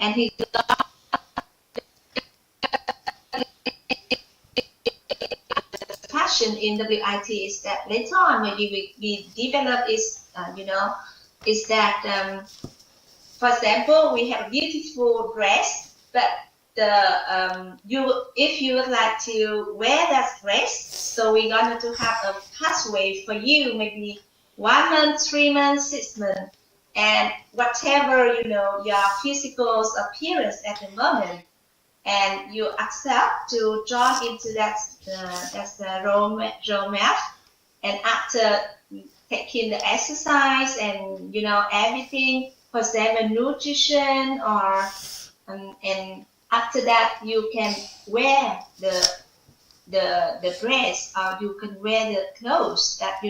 and he passion in WIT is that later on maybe we develop is is that for example we have a beautiful dress, but if you would like to wear that dress, so we're going to have a pathway for you, maybe 1 month, 3 months, 6 months, and whatever your physical appearance at the moment, and you accept to join into that's the roadmap, and after taking the exercise and everything, for example nutrition or and after that you can wear the dress, or you can wear the clothes that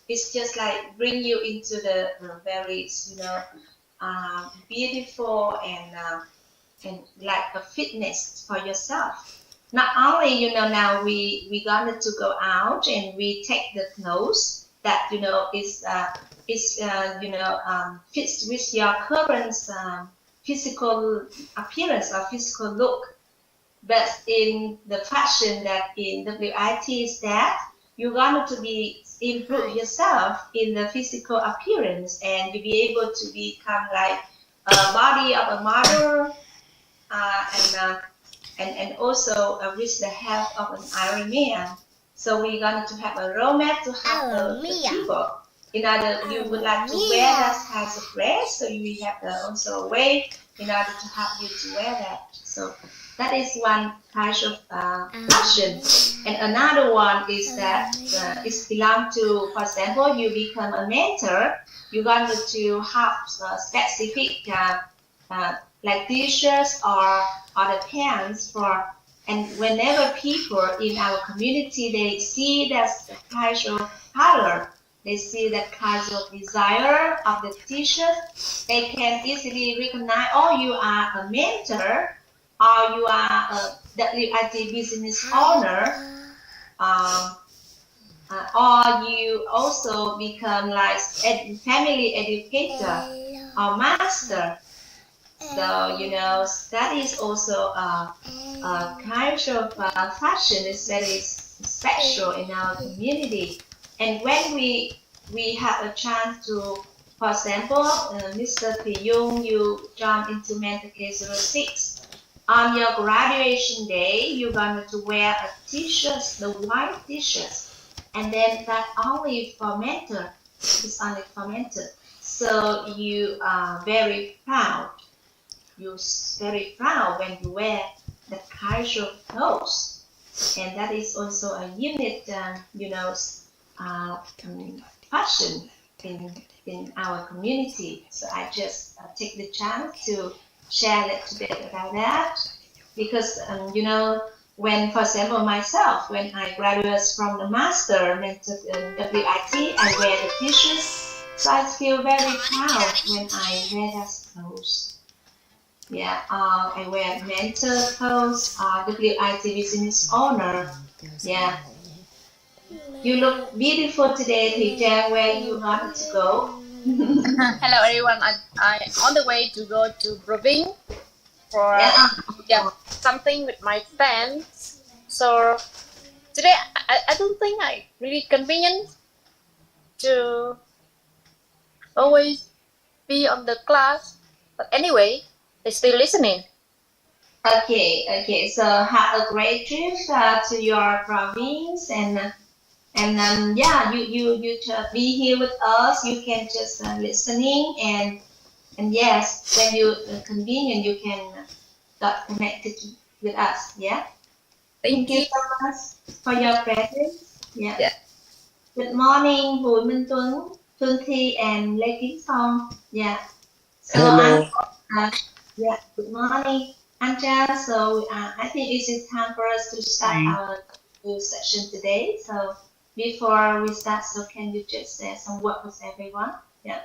it's just like bring you into the very beautiful and like a fitness for yourself. Not only now we gonna to go out and we take the clothes that is fits with your current physical appearance or physical look, but in the fashion that in WIT is that you're going to be improve yourself in the physical appearance, and you be able to become like a body of a model, and also with the help of an Iron Man. So we're going to have a roadmap to have the people. In order you would like to wear that kind of dress, so you have also a way in order to help you to wear that. So that is one kind of fashion. And another one is that it belongs to, for example, you become a mentor, you're going to have specific like t-shirts or the pants for, and whenever people in our community they see that kind of color, they see that kind of desire of the t-shirt, they can easily recognize, oh, you are a mentor, or you are a WIT business owner, or you also become like family educator or master. So that is also a kind of fashion is very special in our community. And when we have a chance to, for example, Mr. Piyung, you jump into Mentor K06. On your graduation day, you're going to wear a t-shirt, the white t-shirt, and then that only for mentor, it's only for mentor. So you are very proud. You're very proud when you wear that kind of clothes, and that is also a unique, fashion in our community. So I just take the chance to share a little bit about that, because when, for example, myself, when I graduated from the master mentor WIT, I wear the t-shirts, so I feel very proud when I wear those clothes. Yeah, I wear mentor clothes, WIT business owner. Yeah. You look beautiful today, Teacher. Where you wanted to go? Hello everyone. I on the way to go to Proving for something with my friends. So today I don't think I really convenient to always be on the class. But anyway, they still listening. Okay. So have a great trip to your province, and you just be here with us. You can just listening, and yes, when you convenient, you can got connected with us. Yeah. Thank you so much for your presence. Yeah. Good morning, Bùi Minh Tuấn, Phương Thi, and Lê Kiến Phong. Yeah. So Hello. Good morning, Anja. So I think it is time for us to start our new session today. So before we start, so can you just say some words with everyone? Yeah.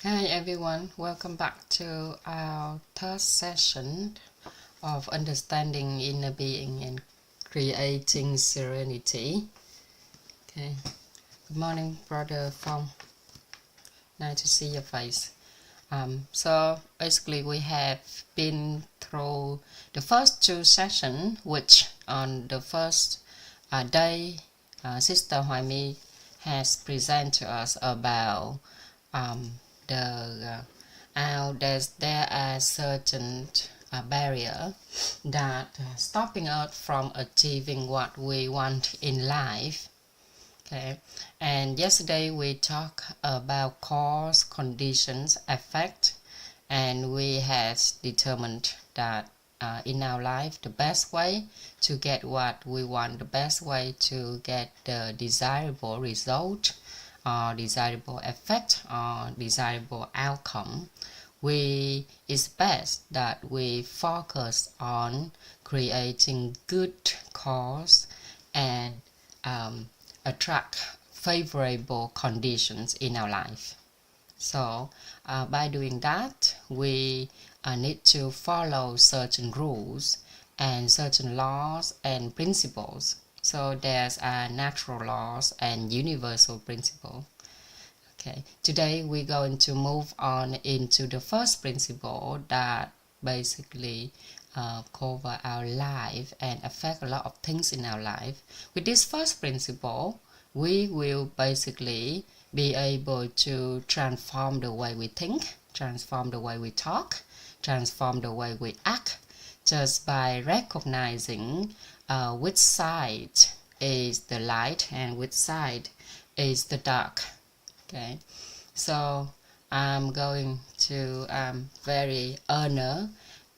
Hi everyone, welcome back to our third session of understanding inner being and creating serenity. Okay. Good morning, Brother Phong. Nice to see your face. So basically we have been through the first two sessions, which on the first day, Sister Hoài My has presented to us about there are certain barrier that stopping us from achieving what we want in life. Okay, and yesterday we talked about cause, conditions, effect, and we had determined that in our life the best way to get what we want, the best way to get the desirable result or desirable effect or desirable outcome, it's best that we focus on creating good cause and attract favorable conditions in our life. So by doing that, we need to follow certain rules and certain laws and principles. So there's natural laws and universal principle. Okay, today we're going to move on into the first principle that basically cover our life and affect a lot of things in our life. With this first principle, we will basically be able to transform the way we think, transform the way we talk, transform the way we act, just by recognizing which side is the light and which side is the dark. Okay, so I'm going to very honored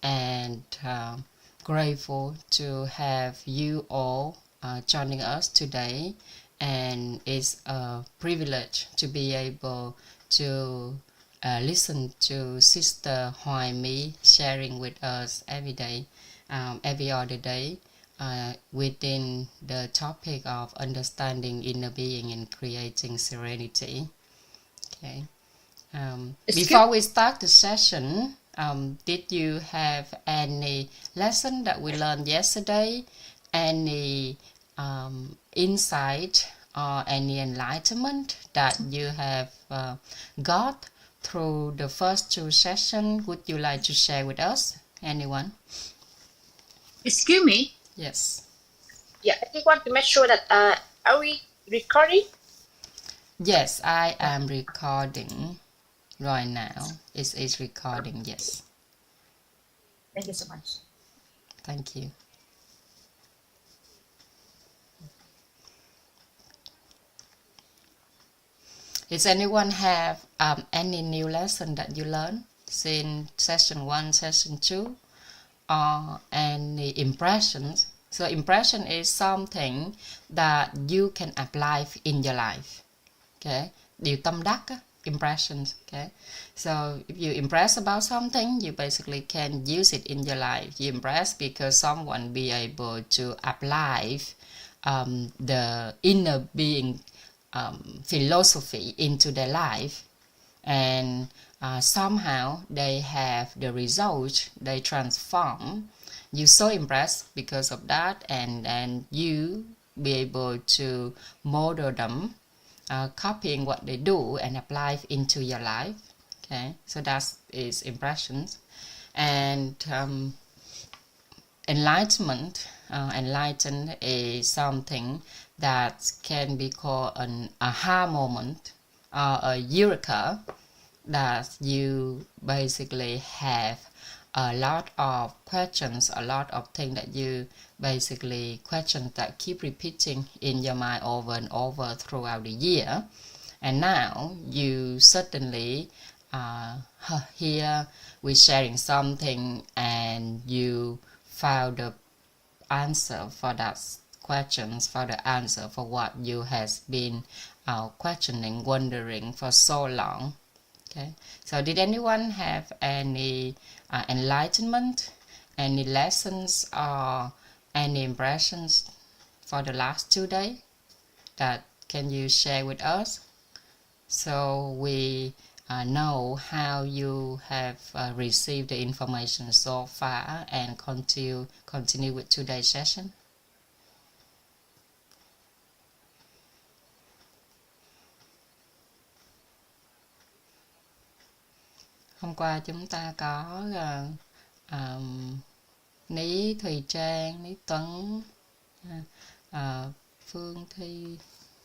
and grateful to have you all joining us today, and it's a privilege to be able to listen to Sister Hoài My sharing with us every day, every other day, within the topic of understanding inner being and creating serenity. Okay. Before we start the session, did you have any lesson that we learned yesterday? Any insight or any enlightenment that you have got through the first two sessions? Would you like to share with us? Anyone? Excuse me. Yes. Yeah, I just want to make sure that are we recording? Yes, I am recording right now. It's recording, yes. Thank you so much. Thank you. Does anyone have any new lesson that you learned since session 1, session 2, or any impressions? So impression is something that you can apply in your life. Okay, điều tâm đắc, impressions. Okay, so if you impress about something, you basically can use it in your life. You impress because someone be able to apply the inner being philosophy into their life, and somehow they have the result, they transform. You so impressed because of that, and you be able to model them, copying what they do and apply into your life. Okay, so that is impressions. And enlightenment, enlightened is something that can be called an aha moment or a eureka, that you basically have a lot of questions, a lot of things that you basically questions that keep repeating in your mind over and over throughout the year, and now you certainly here we're sharing something and you found the answer for that questions, for the answer for what you has been questioning, wondering for so long. Okay, so did anyone have any enlightenment, any lessons, or any impressions for the last 2 days that can you share with us, so we know how you have received the information so far and continue with today's session? Hôm qua chúng ta có Ní, Thùy Trang, Ní Tuấn, Phương Thi,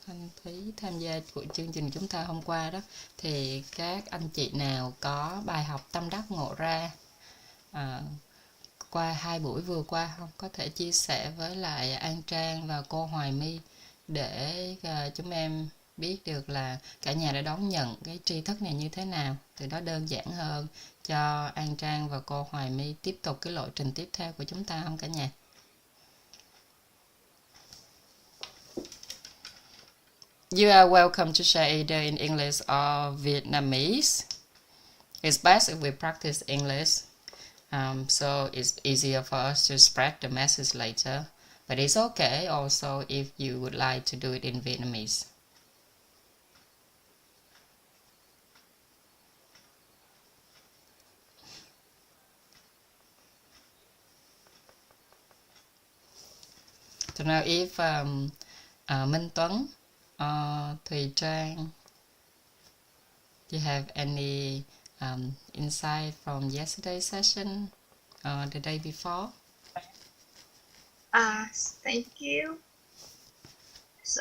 Thanh Thúy tham gia của chương trình chúng ta hôm qua đó. Thì các anh chị nào có bài học tâm đắc ngộ ra qua 2 buổi vừa qua không? Có thể chia sẻ với lại An Trang và cô Hoài My để chúng em biết được là cả nhà đã đón nhận cái tri thức này như thế nào. Từ đó đơn giản hơn cho An Trang và cô Hoài My tiếp tục cái lộ trình tiếp theo của chúng ta không cả nhà? You are welcome to share either in English or Vietnamese. It's best if we practice English, so it's easier for us to spread the message later. But it's okay also if you would like to do it in Vietnamese. To know if Minh Tuấn or Thùy Trang, do you have any insight from yesterday's session or the day before? Thank you. So,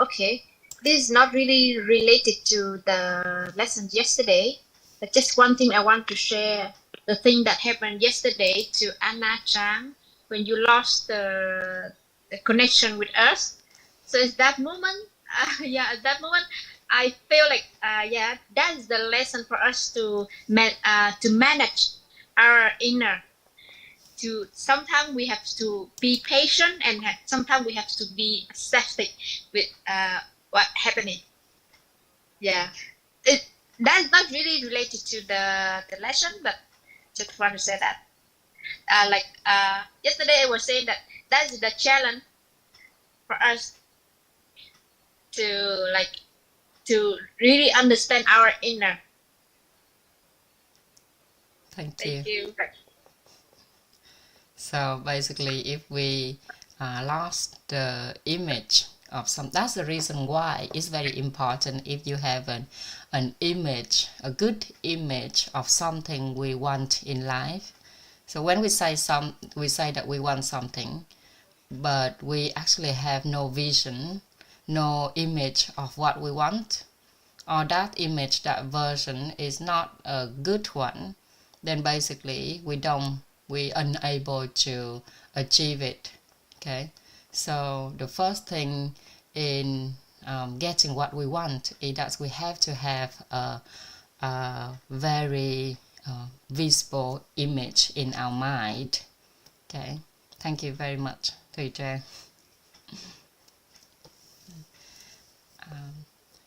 okay. This is not really related to the lesson yesterday, but just one thing I want to share. The thing that happened yesterday to Anna Chang when you lost the connection with us. So at that moment, at that moment, I feel like, that is the lesson for us to manage our inner. To sometimes we have to be patient, and sometimes we have to be accepting with what happening. Yeah, that's not really related to the lesson, but just want to say that. Yesterday I was saying that is the challenge for us to really understand our inner. Thank you. So basically, if we lost the image of some, that's the reason why it's very important if you have an image, a good image of something we want in life. So when we say that we want something, but we actually have no vision, no image of what we want, or that image, that version is not a good one, then basically we're unable to achieve it. Okay, so the first thing in getting what we want is that we have to have a very visible image in our mind. Okay, thank you very much, Thùy Trang.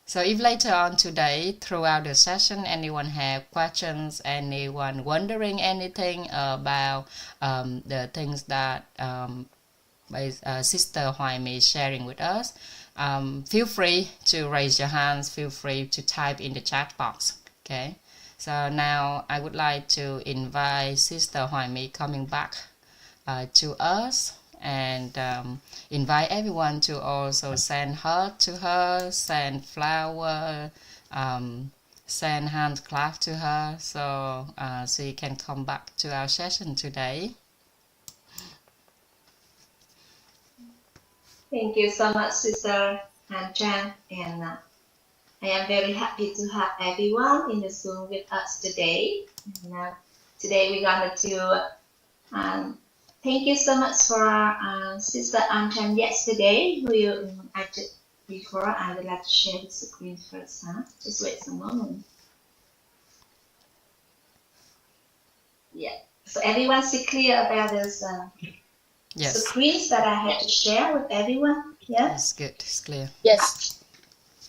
So if later on today, throughout the session, anyone have questions, anyone wondering anything about the things that Sister Hoài My is sharing with us, feel free to raise your hands, feel free to type in the chat box. Okay, so now I would like to invite Sister Hoài My coming back to us, and invite everyone to also send heart to her, send flower, send hand clap to her, so she can come back to our session today. Thank you so much, Sister An Trang, and I am very happy to have everyone in the Zoom with us today. And, today we're going to thank you so much for Sister An Trang yesterday. Before I would like to share the screen first. Just wait a moment. Yeah. So everyone see clear about this Yes. screens that I had to share with everyone? Yeah. It's good. It's clear. Yes.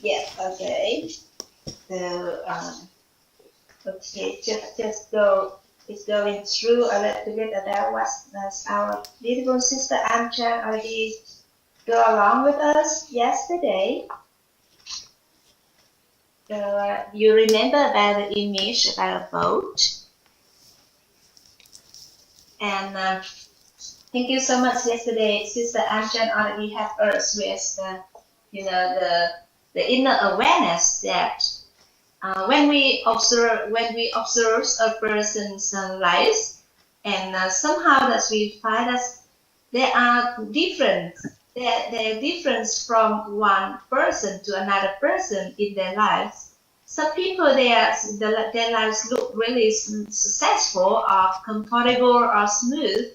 Yeah. Okay. So okay, just go. It's going through a little bit about what our beautiful Sister An Trang already go along with us yesterday. So you remember about the image about a boat, and thank you so much. Yesterday, Sister An Trang already helped us with the inner awareness that when we observe a person's life, and somehow that we find that they are different. They're different from one person to another person in their lives. Some people, their lives look really successful or comfortable or smooth,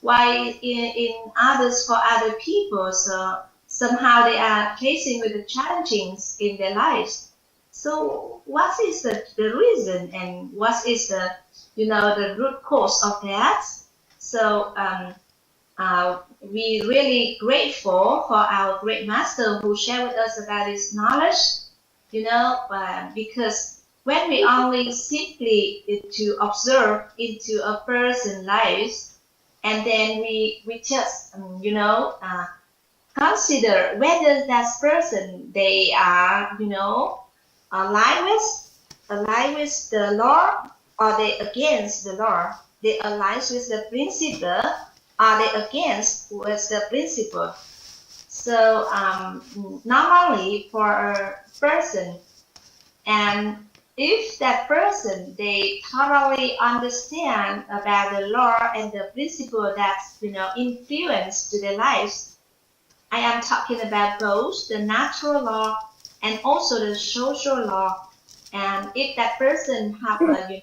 while in others, for other people, so somehow they are facing with the challenges in their lives. So what is the reason, and what is the root cause of that? So we really grateful for our great master who shared with us about his knowledge, because when we only simply to observe into a person's life, and then we just consider whether that person they are aligned with the law, or they against the law. They align with the principle, or they against with the principle. So normally for a person, and if that person they thoroughly understand about the law and the principle that influence to their lives, I am talking about both the natural law and also the social law. And if that person have a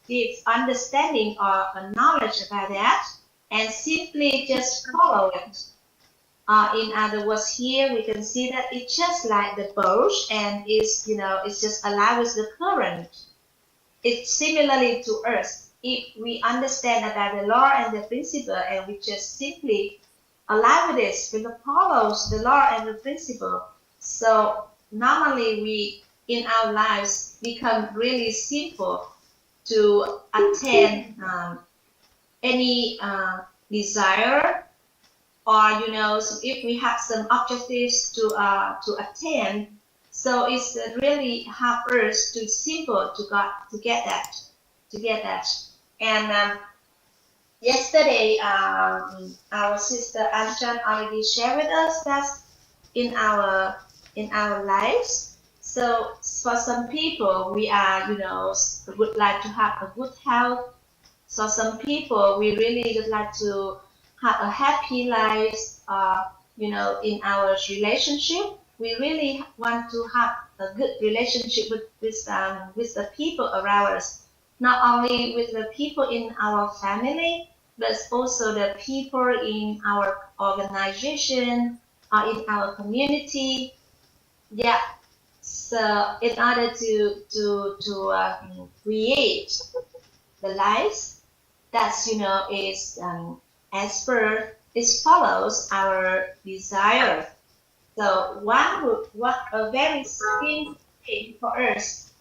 deep understanding or a knowledge about that, and simply just follow it. In other words, here we can see that it's just like the boat, and it's just aligned with the current. It's similarly to us. If we understand about the law and the principle, and we just simply align with this, we follows the law and the principle. So normally we in our lives become really simple to attain any desire, or so if we have some objectives to attain, so it's really help us to simple to get that. And yesterday our sister Anchan already shared with us that in our lives. So for some people we are would like to have a good health. So some people we really would like to have a happy life. In our relationship, we really want to have a good relationship with the people around us, not only with the people in our family, but also the people in our organization or in our community. Yeah. So in order to create the life that is as per it follows our desire. So what a very simple thing for us.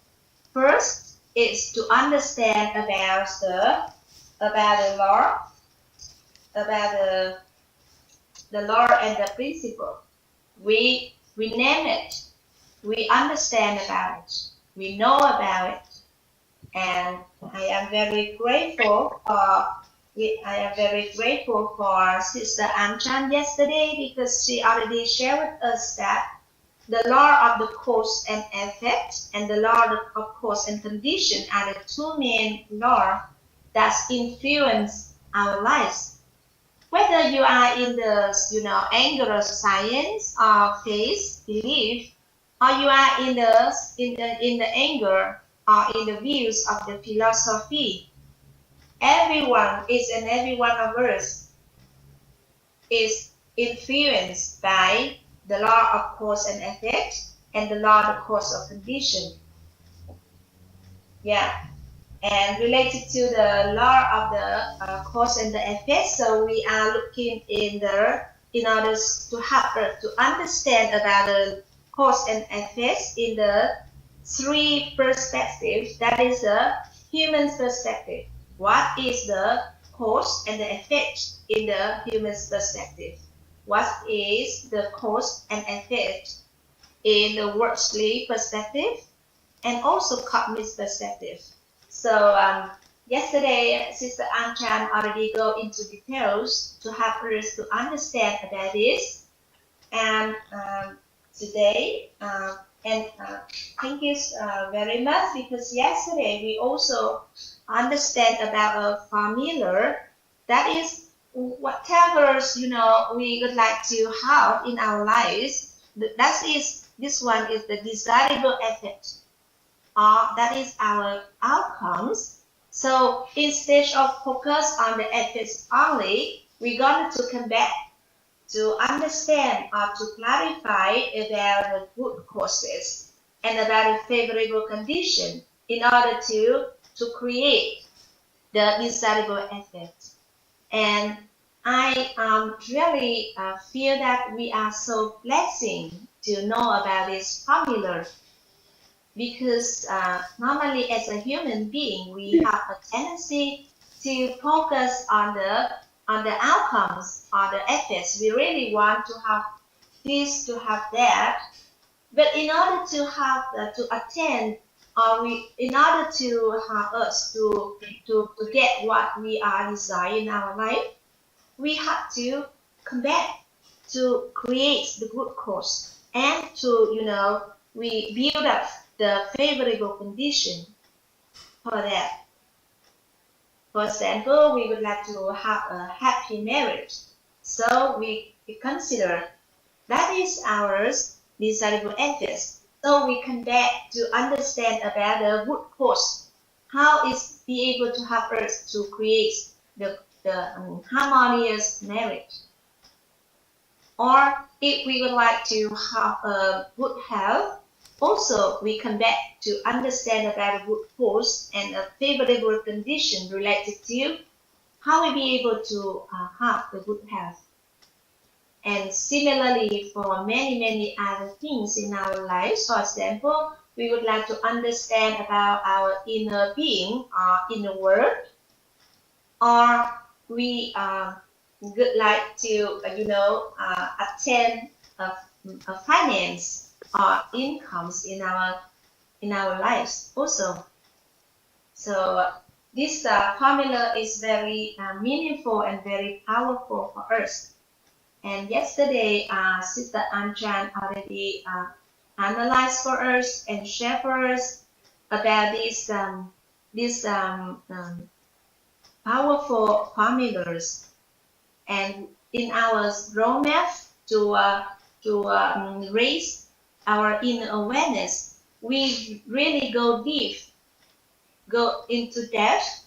First is to understand about the law, about the law and the principle. We name it. We understand about it. We know about it. And I am very grateful for Sister Anchan yesterday, because she already shared with us that the law of the cause and effect and the law of cause and condition are the two main laws that influence our lives. Whether you are in the angle of science or faith belief, or you are in the angle or in the views of the philosophy, every one of us is influenced by the law of cause and effect and the law of cause of condition. Yeah. And related to the law of the cause and the effect, so we are looking in order to help us to understand about the cause and effects in the three perspectives. That is the human perspective. What is the cause and the effect in the human perspective? What is the cause and effect in the worldly perspective, and also cosmic perspective? So yesterday, Sister Anchan already go into details to help us to understand about this. And today, And thank you very much, because yesterday we also understand about a formula that is whatever we would like to have in our lives. That is, this one is the desirable effect, or that is our outcomes. So instead of focus on the effects only, we're going to come back to understand or to clarify about the good causes and about the favorable condition in order to create the desirable effect. And I really feel that we are so blessed to know about this formula, because normally as a human being we have a tendency to focus on the outcomes or the effects. We really want to have this, to have that, but in order to have to attain, or in order to have us to get what we are desiring in our life, we have to come back to create the good cause, and to we build up the favorable condition for that. For example, we would like to have a happy marriage, so we consider that is our desirable effects. So we come back to understand about the good cause, how is be able to help us to create the harmonious marriage. Or if we would like to have a good health, also we come back to understand about a good cause and a favorable condition related to how we be able to have the good health. And similarly, for many other things in our lives, for example, we would like to understand about our inner being or inner world, or we would like to attain a finance or incomes in our lives also. So this formula is very meaningful and very powerful for us. And yesterday, Sister Anchan already analyzed for us and shared for us about these powerful formulas. And in our roadmap to raise our inner awareness, we really go into depth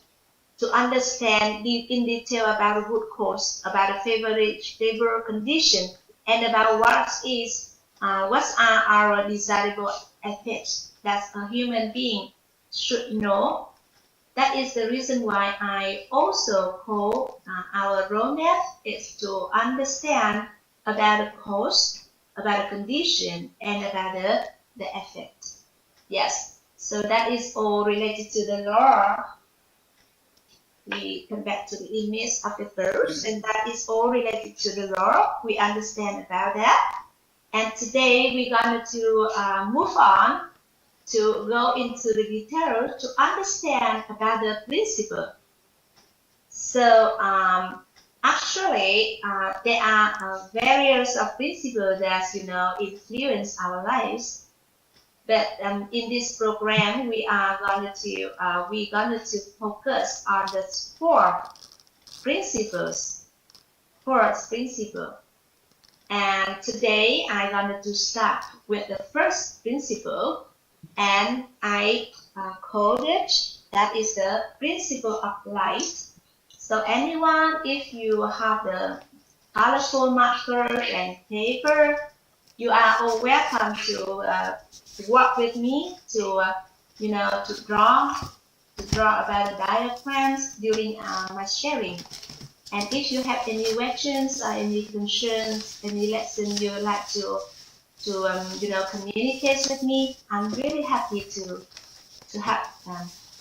to understand in detail about the good cause, about the favorable condition, and about what are our desirable effects that a human being should know. That is the reason why I also call our roadmap is to understand about the cause, about the condition, and about the effect. Yes, so that is all related to the law. We come back to the image of the verse, and that is all related to the law. We understand about that. And today we're going to move on to go into the details to understand about the principle. So actually there are various of principles that influence our lives. But in this program, we are going to focus on the fourth principle. And today I'm going to start with the first principle, and I called it, that is the principle of light. So anyone, if you have the colorful marker and paper, you are all welcome to work with me to draw about the diagrams during my sharing. And if you have any questions or any concerns, any lesson you would like to communicate with me, I'm really happy to have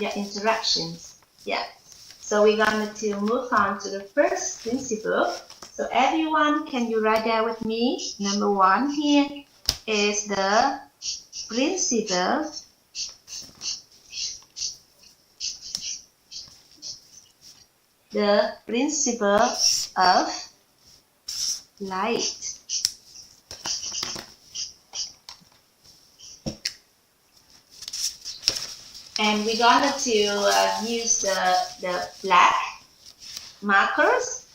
your interactions. Yeah. So we're going to move on to the first principle. So everyone, can you write down with me? Number one here is the principle of light. And we're gonna to use the black markers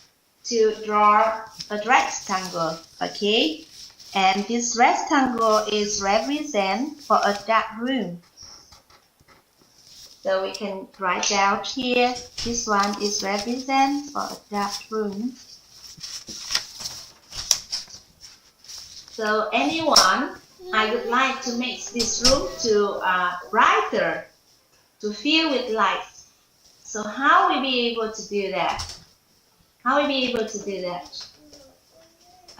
to draw a rectangle, okay? And this rectangle is represent for a dark room. So we can write down here, this one is represent for a dark room. So anyone, I would like to make this room to brighter, to fill with light. So how will we be able to do that? How will we be able to do that?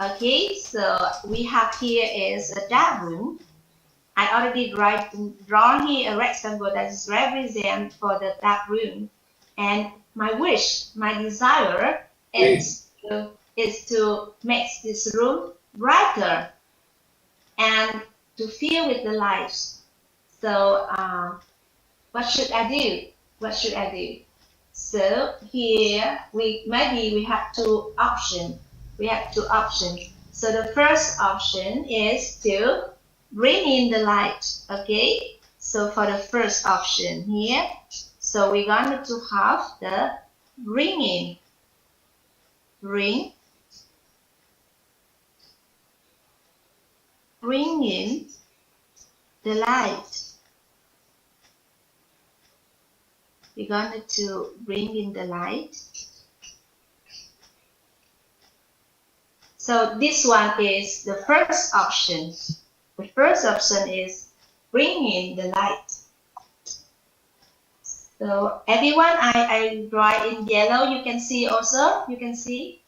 Okay, so we have here is a dark room. I already drawn here a rectangle that is represent for the dark room. And my wish, my desire is to make this room brighter and to fill with the light. So what should I do? What should I do? So here we have two options. We have two options. So the first option is to bring in the light. Okay. So for the first option here, so we're going to have the bring in the light. We're going to bring in the light. So this one is the first option. The first option is bring in the light. So everyone, I draw in yellow. You can see also. You can see.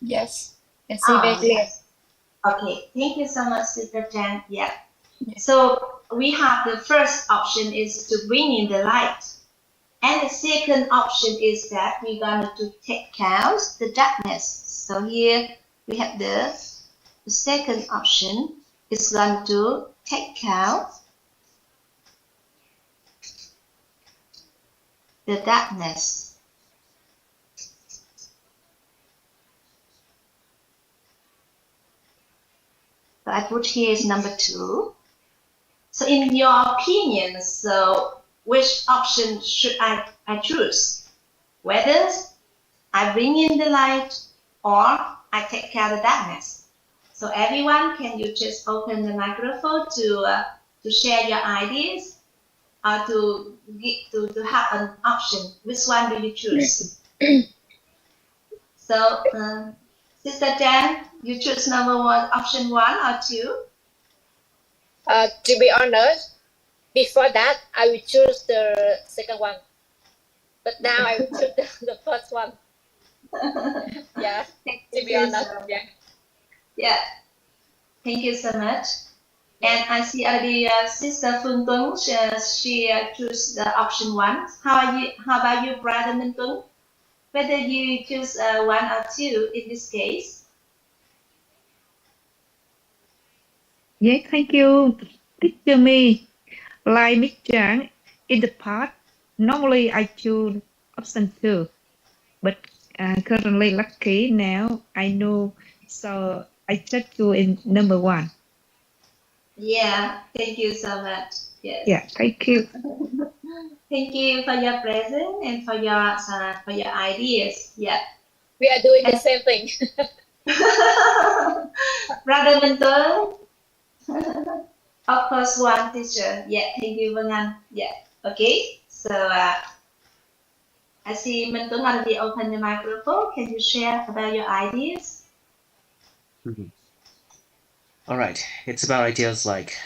Yes, can see very clear. Yes. Okay, thank you so much, Sister Jan. Yeah. So we have the first option is to bring in the light. And the second option is that we're going to take out the darkness. So here we have the second option is going to take out the darkness. So I put here is number 2. So in your opinion, so which option should I choose? Whether I bring in the light or I take care of the darkness. So everyone, can you just open the microphone to share your ideas or to have an option? Which one do you choose? So Sister Jan, you choose number 1, option 1 or 2? To be honest, before that, I will choose the second one. But now I will choose the first one. Yeah, to be honest. Yeah. Thank you so much. And I see already Sister Phương Tuấn, she choose the option 1. How about you, Brother Minh Tuấn? Whether you choose 1 or 2 in this case? Yes, thank you, Teacher Me. Like Miss Chang, in the past, normally I choose option 2, but currently lucky now I know, so I set to in number 1. Yeah, thank you so much. Yes. Yeah, thank you. Thank you for your presence and for your ideas. Yeah. We are doing the same thing. Brother Minh Tuấn. Of course, 1 teacher. Yeah, thank you, Vân Anh. Yeah, okay. So I see Minh Tuấn already open the microphone. Can you share about your ideas? All right, it's about ideas like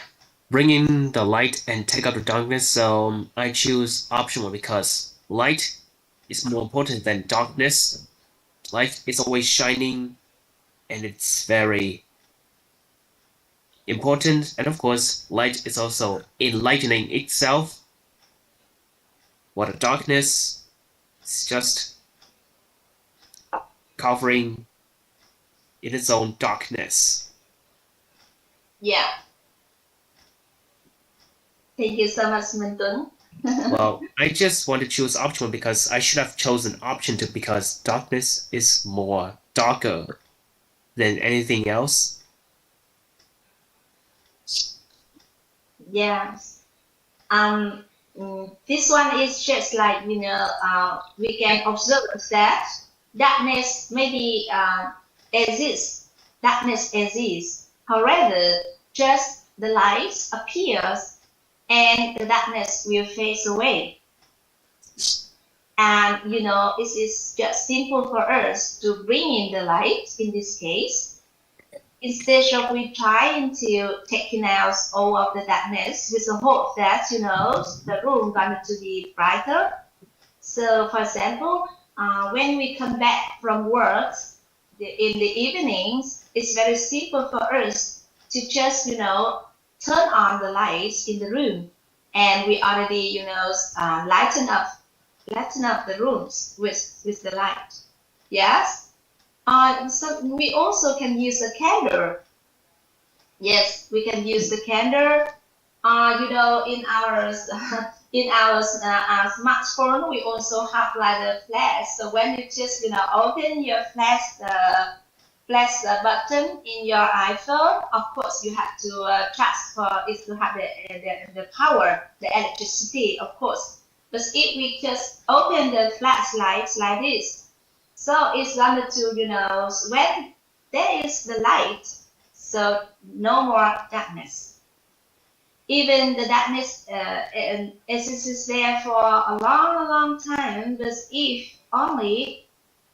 bring in the light and take out the darkness. So I choose option 1 because light is more important than darkness. Light is always shining and it's very important. And of course, light is also enlightening itself. While the darkness is just covering in its own darkness. Yeah. Thank you so much, Minh Tuấn. Well, I just want to choose option 1 because I should have chosen option 2 because darkness is more darker than anything else. Yes. this one is just like, we can observe that darkness maybe exists. Darkness exists. However, just the light appears and the darkness will fade away. And it is just simple for us to bring in the light in this case. Instead of we trying to taking out all of the darkness with the hope that the room going to be brighter. So for example, when we come back from work in the evenings, it's very simple for us to just turn on the lights in the room, and we already lighten up the rooms with the light. Yes. So we also can use a candle. Yes, we can use the candle. In our smartphone, we also have like a flash. So when you just open your flash button in your iPhone, of course you have to transfer it to have the power, the electricity, of course. But if we just open the flashlights like this, so it's going to, when there is the light, so no more darkness. Even the darkness exists there for a long time, but if only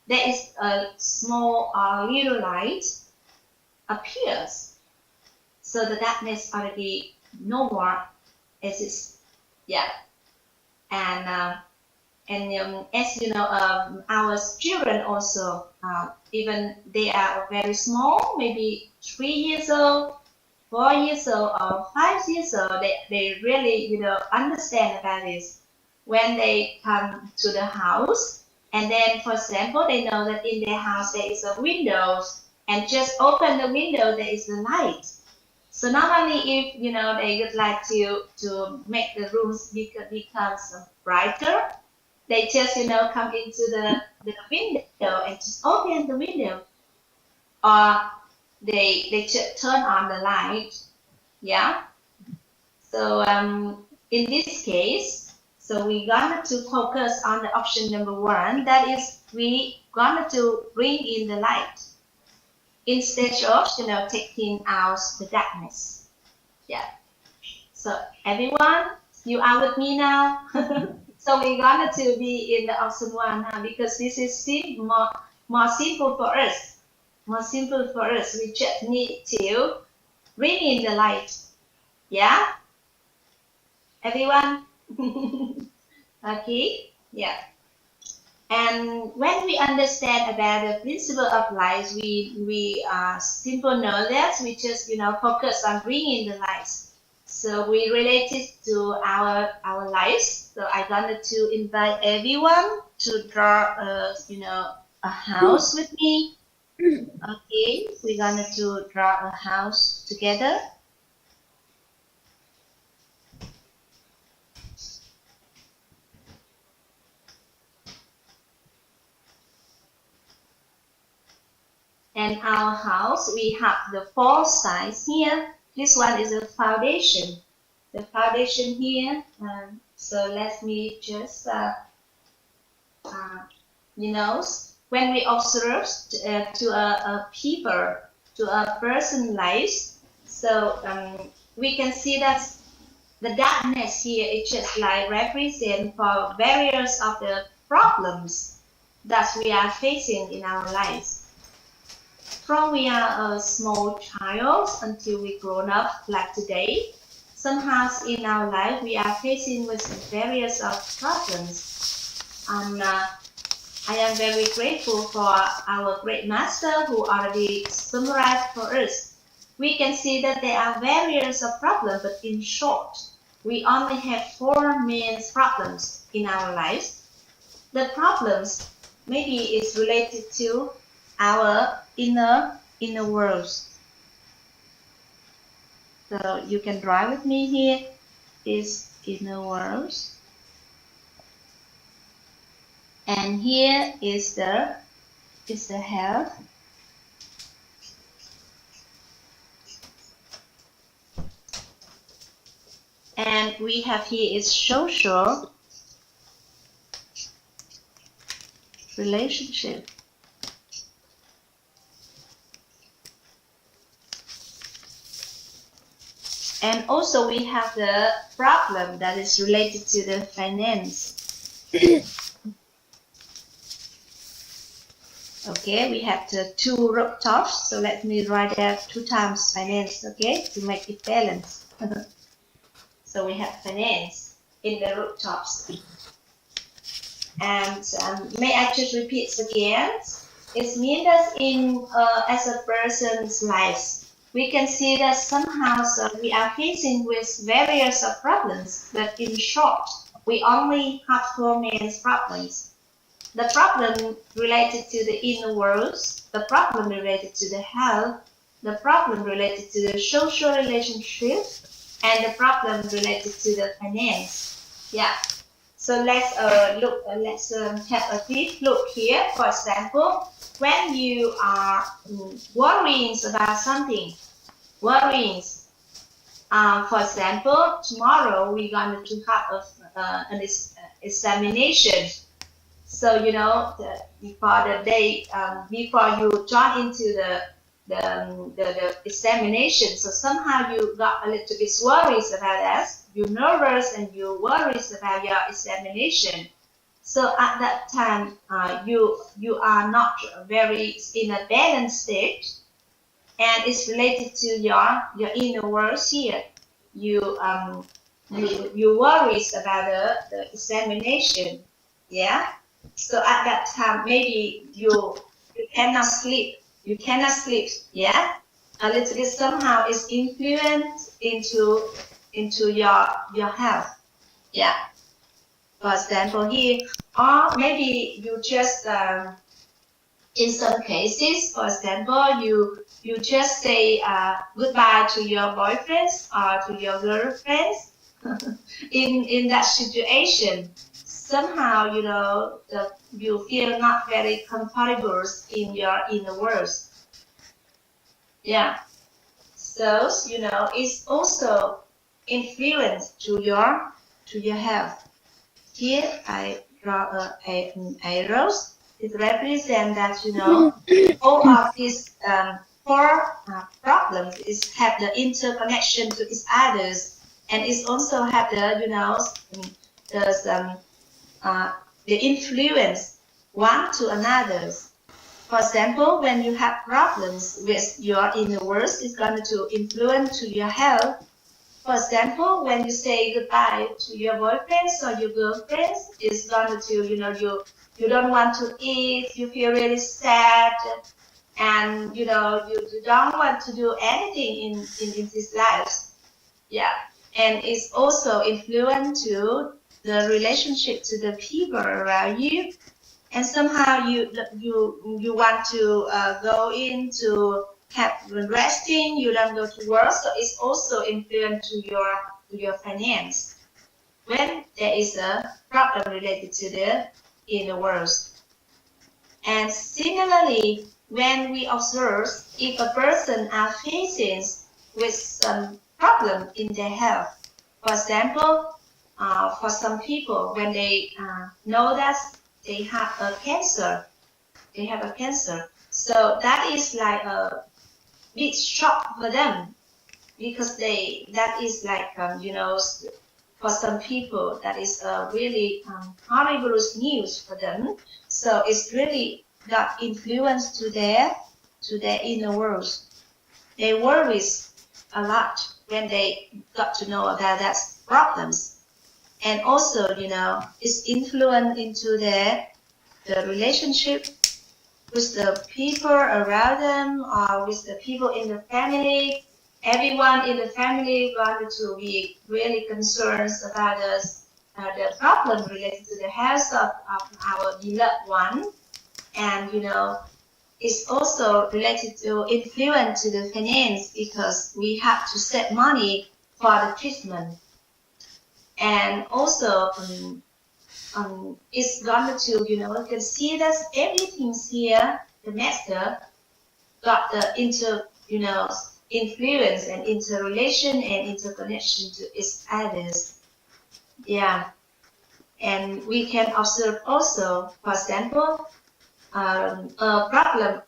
there is a small or little light appears, so the darkness already no more exists. Yeah. And as you know, our children also, even they are very small, maybe 3 years old, 4 years old, or 5 years old, they really, understand about this. When they come to the house, and then, for example, they know that in their house there is a window, and just open the window, there is the light. So not only if, they would like to make the rooms become brighter, they just come into the window and just open the window, or they just turn on the light. Yeah. So in this case, so we're gonna to focus on the option number 1, that is we gonna to bring in the light instead of taking out the darkness. Yeah. So everyone, you are with me now. So we're gonna to be in the option 1 because this is more simple for us. More simple for us. We just need to bring in the light. Yeah? Everyone? Okay? Yeah. And when we understand about the principle of light, we simple know that we just focus on bringing the light. So we relate it to our lives. So I'm going to invite everyone to draw a house with me. Okay, we're going to draw a house together. And our house, we have the 4 sides here. This one is a foundation. The foundation here. So let me just, when we observe to a people, to a person's life, so we can see that the darkness here is just like represent for various of the problems that we are facing in our lives. From we are a small child until we grown up like today, somehow in our life we are facing with various of problems. And I am very grateful for our great master who already summarized for us. We can see that there are various of problems, but in short, we only have 4 main problems in our lives. The problems maybe is related to our inner world. So you can draw with me here is inner world, and here is the health, And we have here is social relationship. And also we have the problem that is related to the finance. Okay, we have the two rooftops, so let me write that 2 times finance, okay, to make it balance. So we have finance in the rooftops. And may I just repeat again? It means that in as a person's life, we can see that somehow we are facing with various problems, but in short, we only have 4 main problems. The problem related to the inner world, the problem related to the health, the problem related to the social relationship, and the problem related to the finance. Yeah. So let's have a deep look here. For example, when you are worrying about something, for example, tomorrow we're going to have an examination. So before the day, before you join into the examination, so somehow you got a little bit worries about that. You're nervous and you worries about your examination. So at that time, you are not very in a balanced state, and it's related to your inner world here. You worries about the examination, yeah. So at that time, maybe you cannot sleep. You cannot sleep, yeah. A little bit somehow is influenced into your health, yeah. For example, here, or maybe you just in some cases, for example, you just say goodbye to your boyfriends or to your girlfriends. in that situation, somehow you feel not very comfortable in your inner world. Yeah. So it's also influence to your health. Here I draw an arrows. It represents that all of these 4 problems have the interconnection to each others, and it also have the influence one to another. For example, when you have problems with your inner world, it's going to influence to your health. For example, when you say goodbye to your boyfriends or your girlfriends, it's going to, you don't want to eat, you feel really sad, and you don't want to do anything in this life. Yeah. And it's also influence to the relationship to the people around you. And somehow you want to go into resting, you don't go to work, so it's also influence to your finance when there is a problem related to the inner world. And similarly, when we observe if a person are facing with some problem in their health, for example, for some people when they know that they have a cancer, so that is like a big shock for them, because that is like for some people that is really horrible news for them. So it's really got influence to their inner world. They worry a lot when they got to know about that problems, and also it's influence into the relationship with the people around them or with the people in the family. Everyone in the family wanted to be really concerned about the problem related to the health of our beloved one. And it's also related to influence to the finance, because we have to save money for the treatment. And also it's going to you can see that everything's here, the master got the influence and interrelation and interconnection to each others. Yeah. And we can observe also, for example, a problem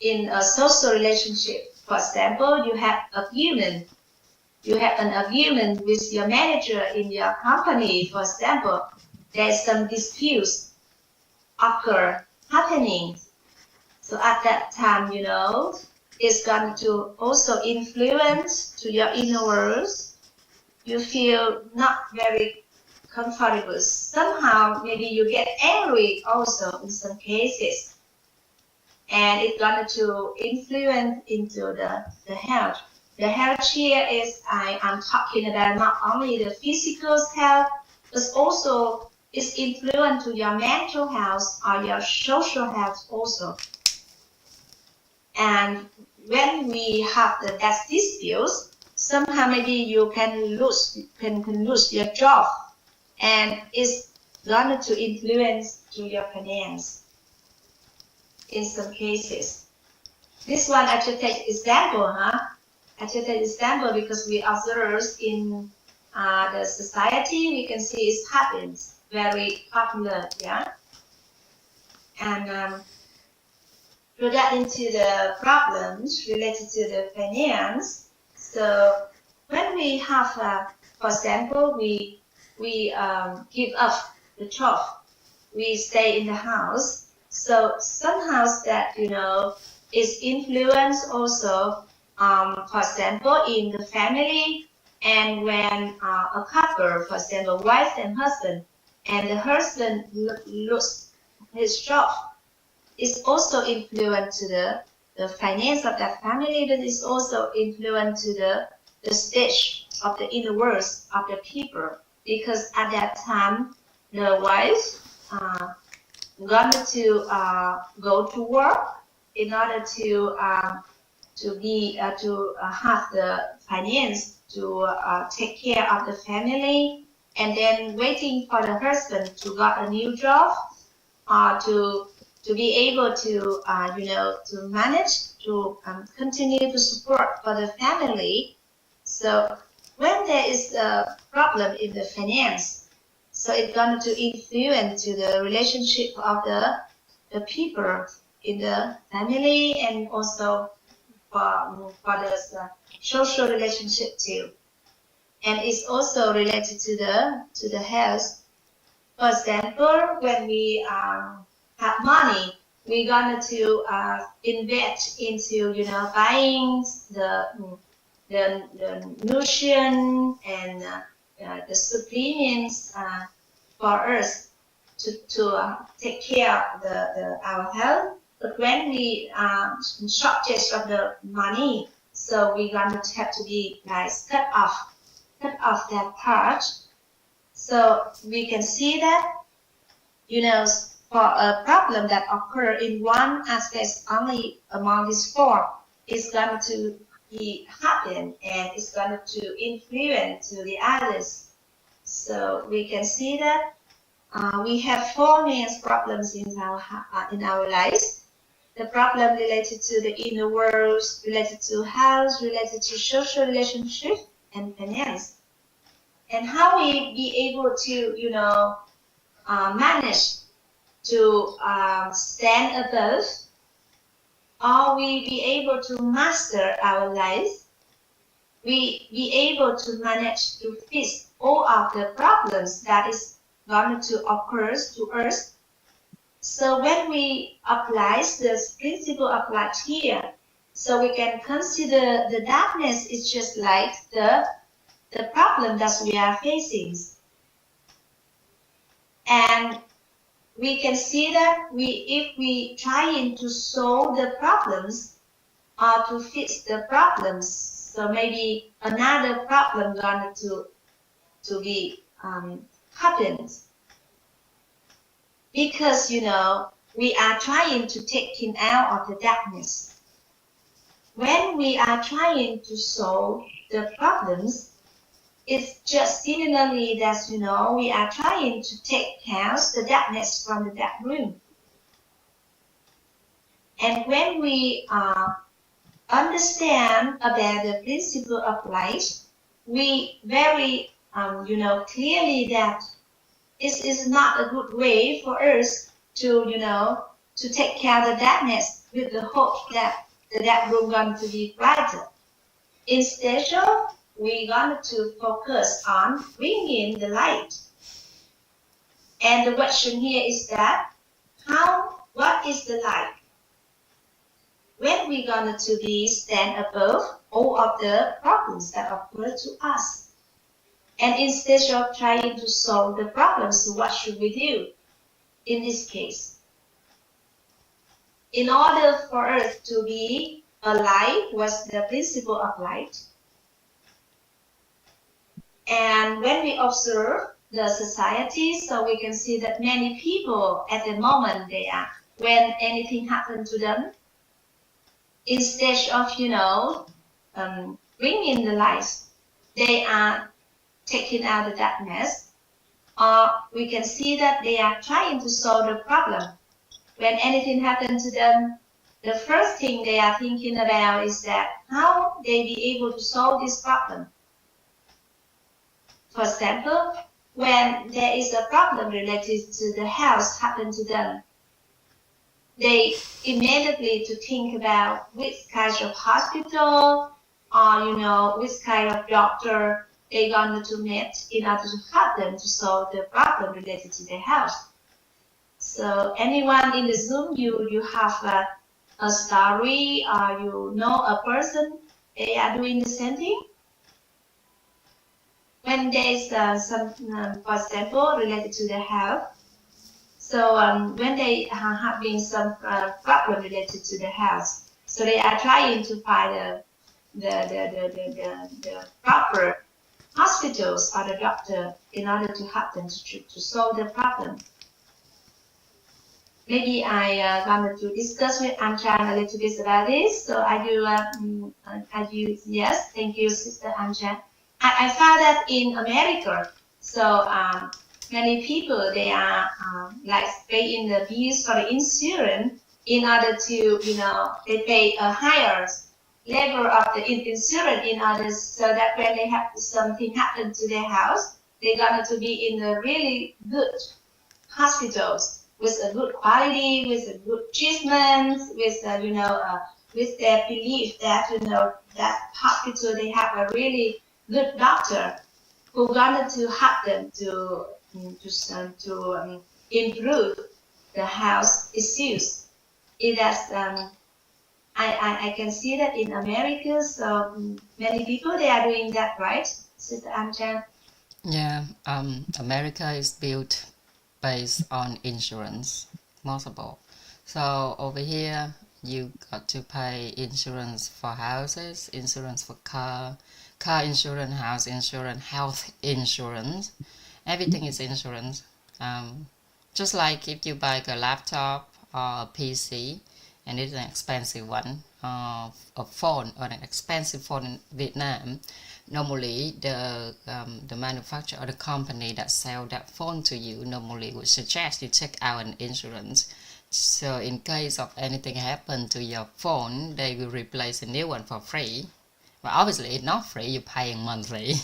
in a social relationship. For example, you have agreement. You have an agreement with your manager in your company. For example, there's some disputes occur happening. So at that time, it's going to also influence to your inner world. You feel not very comfortable. Somehow, maybe you get angry also in some cases. And it's going to influence into the health. The health here is, I am talking about not only the physical health, but also it's influence to your mental health or your social health also. And when we have that disputes, somehow maybe you can lose your job, and it's going to influence to your finance in some cases. This one I should take example, I should take example because we observe in the society, we can see it happens very popular, yeah. And to get into the problems related to the finance. So when we have, for example, we give up the job, we stay in the house. So somehow that is influence also, for example, in the family, and when a couple, for example, wife and husband, and the husband loses his job, it's also influence to the finance of that family, but it's also influence to the stage of the inner world of the people, because at that time the wife going to go to work in order to have the finance to take care of the family, and then waiting for the husband to get a new job, to be able to to manage to continue to support for the family. So when there is a problem in the finance, so it's going to influence to the relationship of the people in the family, and also for the social relationship too. And it's also related to the health. For example, when we have money, we're going to invest into buying the nutrition and the supplements for us to take care of our health. But when we shortage of the money, so we're going to have to be cut off that part. So we can see that for a problem that occur in one aspect only among these four, it's going to happen, and it's going to influence to the others. So we can see that we have four main problems in our lives. The problem related to the inner world, related to health, related to social relationship, and finance. And how we be able to manage to stand above, or we be able to master our life, we be able to manage to fix all of the problems that is going to occur to us. So when we apply this principle of light here, so we can consider the darkness is just like the problem that we are facing. And we can see that if we trying to solve the problems or to fix the problems, so maybe another problem going to be happens, because we are trying to take him out of the darkness. When we are trying to solve the problems, it's just similarly that we are trying to take out the darkness from the dark room. And when we understand about the principle of light, we very clearly that it is not a good way for us to to take care of the darkness with the hope that the dark room going to be brighter. Instead of we going to focus on bringing the light. And the question here is that what is the light? When we going to be stand above all of the problems that occur to us. And instead of trying to solve the problems, what should we do in this case? In order for us to be alive, what's the principle of light? And when we observe the society, so we can see that many people at the moment when anything happens to them, instead of bringing the light, they are taking out the darkness, or we can see that they are trying to solve the problem. When anything happens to them, the first thing they are thinking about is that how they be able to solve this problem. For example, when there is a problem related to the health happen to them, they immediately to think about which kind of hospital or which kind of doctor they're going to meet in order to help them to solve the problem related to their health. So anyone in the Zoom, you have a story or you know a person they are doing the same thing? When there is some, for example, related to the health, so when they are having some problem related to the health, so they are trying to find the proper hospitals or the doctor in order to help them to solve the problem. Maybe I wanted to discuss with Anchan a little bit about this. So yes, thank you, Sister Anchan. I found that in America, so many people they are like paying the bills for the insurance in order to they pay a higher level of the insurance in order so that when they have something happen to their house, they're going to be in a really good hospitals with a good quality, with a good treatment, with with their belief that that hospital they have a really good doctor who wanted to help them to improve the health issues. It has I can see that in America, so many people they are doing that, right, Sister Anchan? Yeah, America is built based on insurance, most of all. So over here, you got to pay insurance for houses, insurance for car insurance, house insurance, health insurance. Everything is insurance. Just like if you buy a laptop or a PC, and it's an expensive one, a phone or an expensive phone in Vietnam, normally the manufacturer or the company that sell that phone to you normally would suggest you take out an insurance. So in case of anything happen to your phone, they will replace a new one for free. But obviously it's not free, you're paying monthly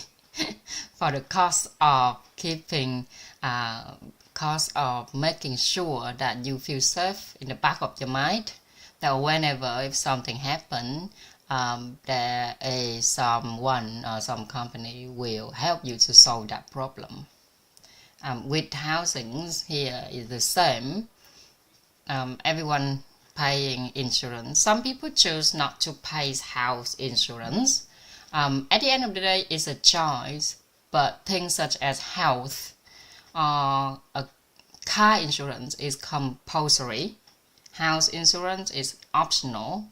for the cost of keeping, cost of making sure that you feel safe in the back of your mind, that whenever if something happen, there is someone or some company will help you to solve that problem. With housings here is the same. Everyone paying insurance. Some people choose not to pay house insurance. At the end of the day, it's a choice, but things such as health or a car insurance is compulsory. House insurance is optional.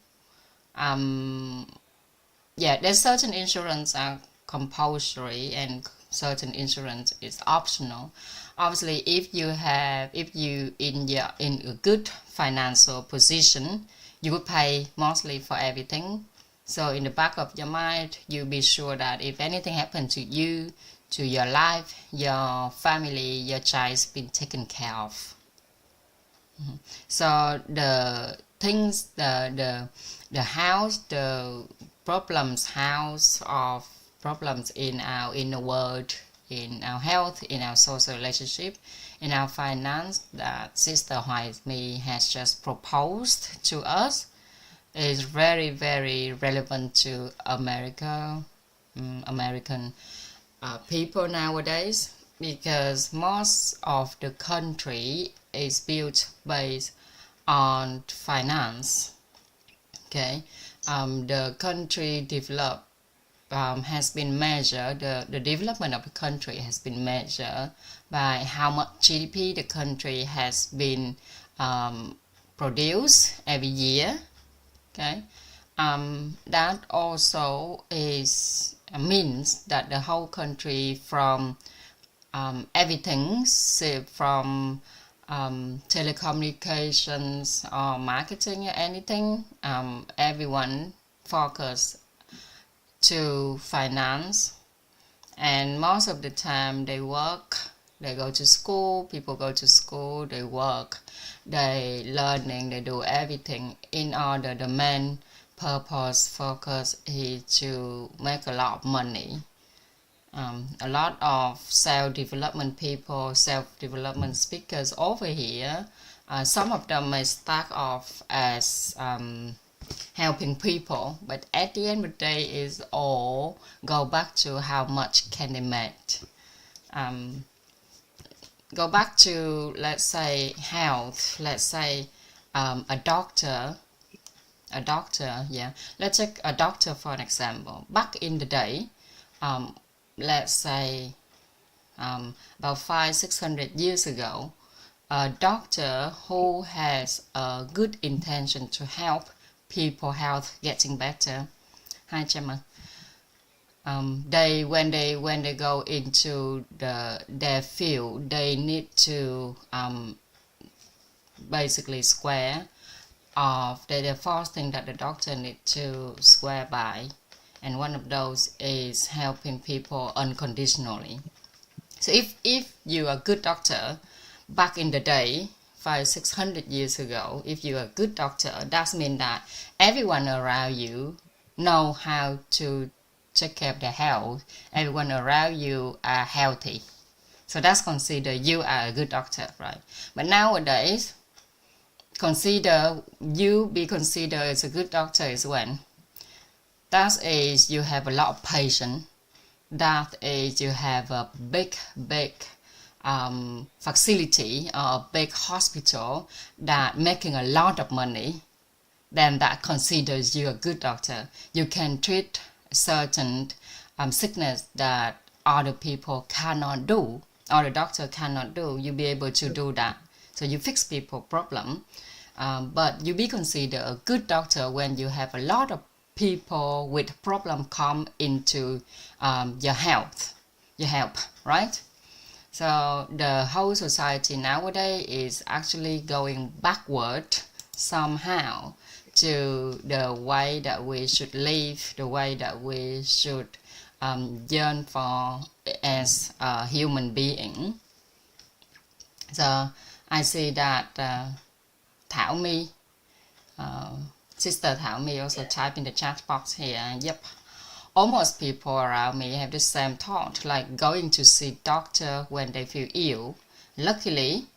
Yeah, there's certain insurance are compulsory and certain insurance is optional. Obviously, if you in a good financial position, you would pay mostly for everything. So in the back of your mind, you be sure that if anything happened to you, to your life, your family, your child's been taken care of. So the things, the house, the house of problems in our inner world, in our health, in our social relationship, in our finance that Sister Hoài My has just proposed to us is very, very relevant to American people nowadays, because most of the country is built based on finance. Okay, the country has been measured. The development of the country has been measured by how much GDP the country has been produced every year. Okay, that also means that the whole country, from everything, say from telecommunications or marketing or anything, everyone focus to finance, and most of the time they work, they go to school, people go to school, they work, they learning, they do everything in order. The main purpose focus is to make a lot of money. A lot of self-development people, self-development speakers over here, some of them may start off as helping people, but at the end of the day is all go back to how much can they make. Go back to, let's say, health. Let's say a doctor, yeah, let's take a doctor for an example. Back in the day, let's say about 500-600 years ago, a doctor who has a good intention to help people health getting better, when they go into their field, they need to basically square of the first thing that the doctor need to swear by, and one of those is helping people unconditionally. So if you're a good doctor back in the day, 500-600 years ago, if you're a good doctor, that means that everyone around you know how to take care of their health. Everyone around you are healthy, so that's considered you are a good doctor, right? But nowadays, be considered as a good doctor is when that is you have a lot of patience, that is you have a big facility or a big hospital that making a lot of money, then that considers you a good doctor. You can treat certain sickness that other people cannot do, or the doctor cannot do. You'll be able to do that. So you fix people problem, but you be considered a good doctor when you have a lot of people with problem come into your health, right? So the whole society nowadays is actually going backward somehow to the way that we should live, the way that we should yearn for as a human being. So I see that Thảo My, Sister Thảo My also type in the chat box here. Yep. Almost people around me have the same thought, like going to see doctor when they feel ill. Luckily,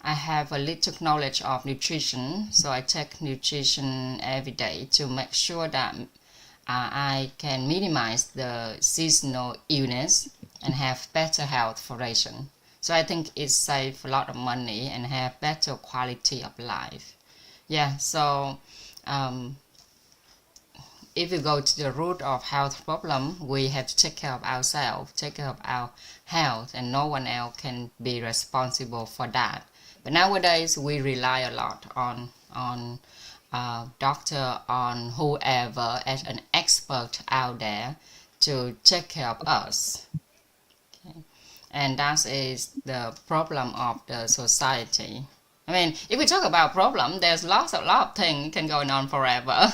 I have a little knowledge of nutrition, so I take nutrition every day to make sure that I can minimize the seasonal illness and have better health for ration. So I think it saves a lot of money and have better quality of life. Yeah, so if we go to the root of health problem, we have to take care of ourselves, take care of our health, and no one else can be responsible for that. But nowadays, we rely a lot on doctor, on whoever as an expert out there to take care of us. Okay. And that is the problem of the society. I mean, if we talk about problem, there's a lot of things can go on forever.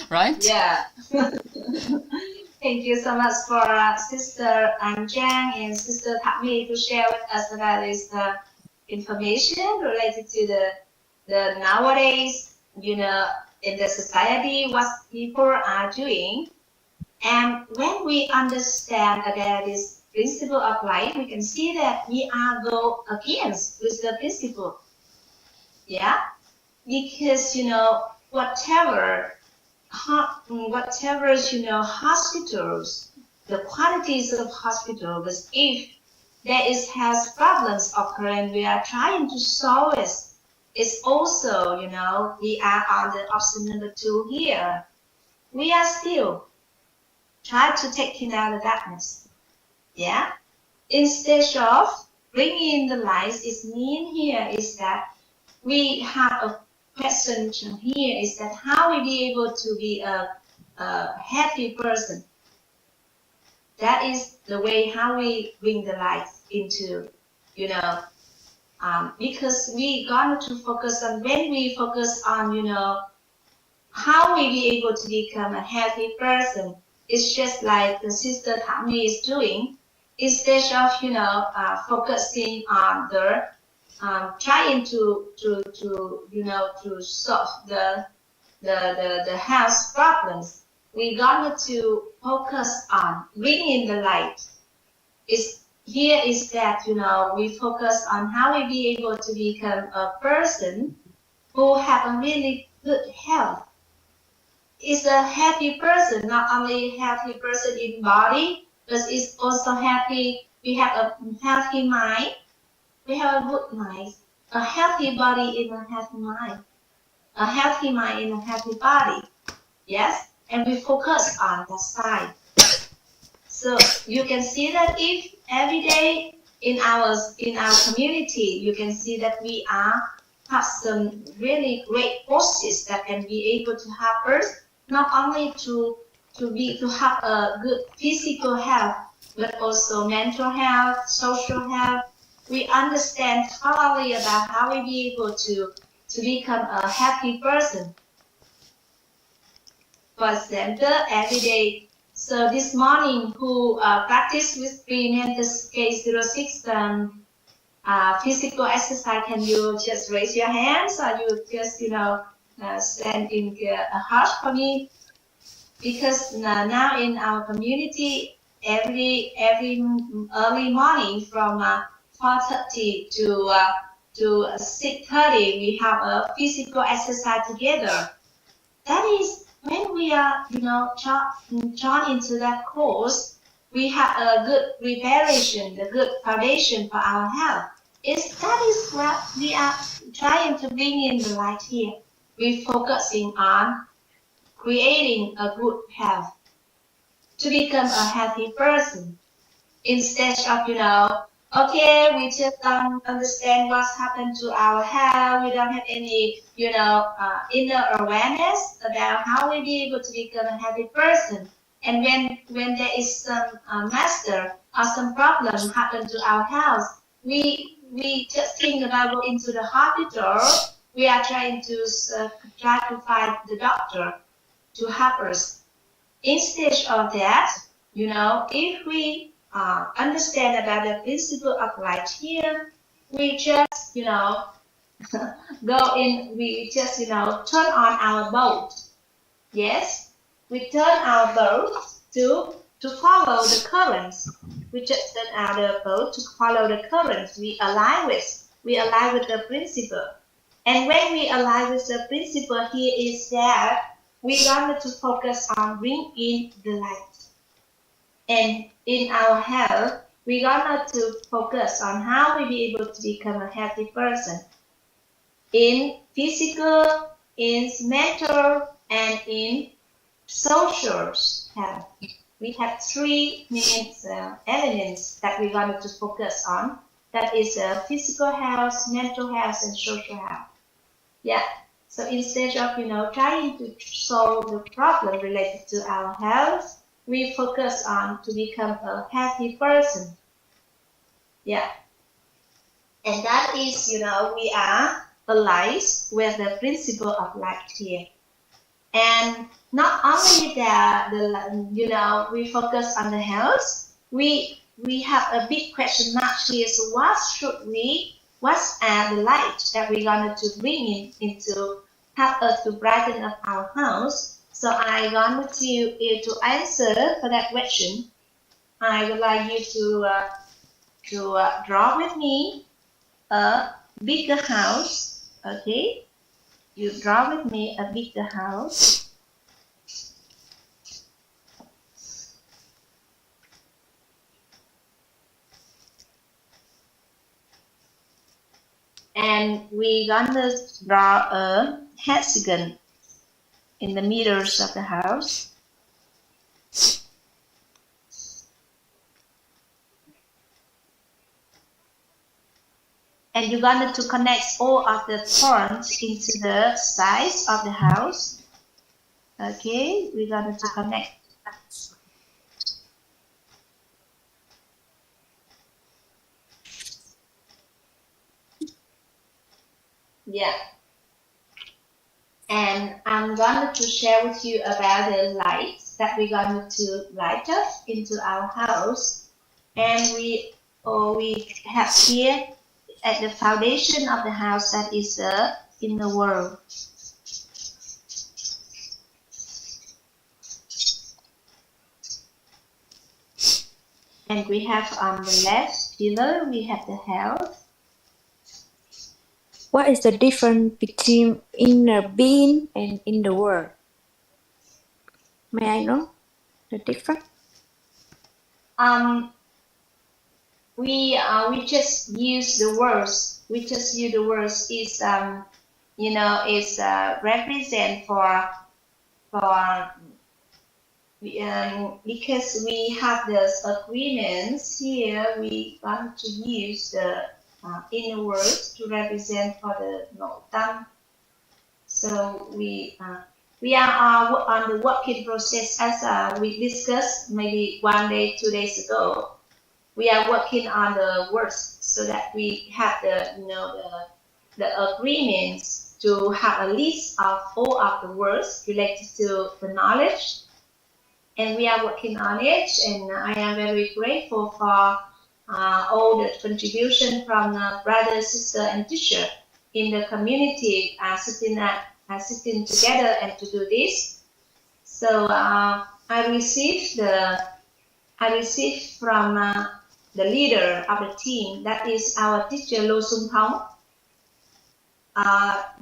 Right? Yeah. Thank you so much for Sister Giang and Sister Thảo My to share with us about this information related to the nowadays in the society, what people are doing. And when we understand that this principle of light, we can see that we are go against with the principle. Yeah, because whatever hospitals, the qualities of hospitals, if there has problems occurring, we are trying to solve it. It's also, we are on the option number 2 here. We are still trying to take out the darkness. Yeah. Instead of bringing in the light, is mean here is that we have a question here is that how we be able to be a happy person. That is the way how we bring the light into, because we got to focus on, when we focus on, how we be able to become a happy person. It's just like the sister Tami is doing. Instead of, focusing on the trying to solve the health problems, we got to focus on bringing the light. Here is that, we focus on how we be able to become a person who have a really good health. Is a happy person, not only happy person in body, but is also happy. We have a healthy mind. We have a good mind. A healthy body in a happy mind. A healthy mind in a happy body. Yes, and we focus on that side. So you can see that if every day in our community, you can see that we have some really great forces that can be able to help us not only to have a good physical health, but also mental health, social health. We understand thoroughly about how we be able to become a happy person. For example, every day. So this morning, who practice with Mental K06 physical exercise, can you just raise your hands, or you just stand in a heart for me? Because now in our community, every early morning from 4:30 to 6:30, we have a physical exercise together. That is when we are joined into that course, we have a good preparation, a good foundation for our health. That is what we are trying to bring in the light here. We're focusing on creating a good health to become a happy person. Instead of, okay, we just don't understand what's happened to our health. We don't have any, inner awareness about how we be able to become a happy person. And when there is some master or some problem happen to our health, we just think about going into the hospital. We are trying to find the doctor to help us. Instead of that, if we understand about the principle of light here, we just, go in, we just, turn on our boat. Yes, we turn our boat to follow the currents. We just turn our boat to follow the currents. We align with the principle. And when we align with the principle here is that we want to focus on bringing in the light. And in our health, we got to focus on how we be able to become a happy person. In physical, in mental, and in social health. We have 3 main elements that we wanted to focus on. That is physical health, mental health, and social health. Yeah. So instead of trying to solve the problem related to our health, we focus on to become a happy person. Yeah. And that is, we are aligned with the principle of light here. And not only that, we focus on the health, we have a big question mark here. So what are the light that we're going to bring into help us to brighten up our house. So I want you to answer for that question. I would like you to draw with me a bigger house. Okay, you draw with me a bigger house. And we're gonna draw a hexagon in the middles of the house. And you're going to connect all of the points into the sides of the house. Okay, we're going to connect. Yeah. And I'm going to share with you about the lights that we're going to light up into our house. And we have here at the foundation of the house that is the inner world. And we have on the left pillar, we have the health. What is the difference between inner being and inner world? May I know the difference? We just use the words. We just use the words is is represent for because we have this agreements here. We want to use the inner words to represent for the nội tâm. So we are on the working process as we discussed maybe 1 day, 2 days ago. We are working on the words so that we have the agreements to have a list of all of the words related to the knowledge. And we are working on it, and I am very grateful for all the contribution from brother, sister, and teacher in the community sitting together and to do this. So I received from the leader of the team, that is our teacher Lo Sung Thong.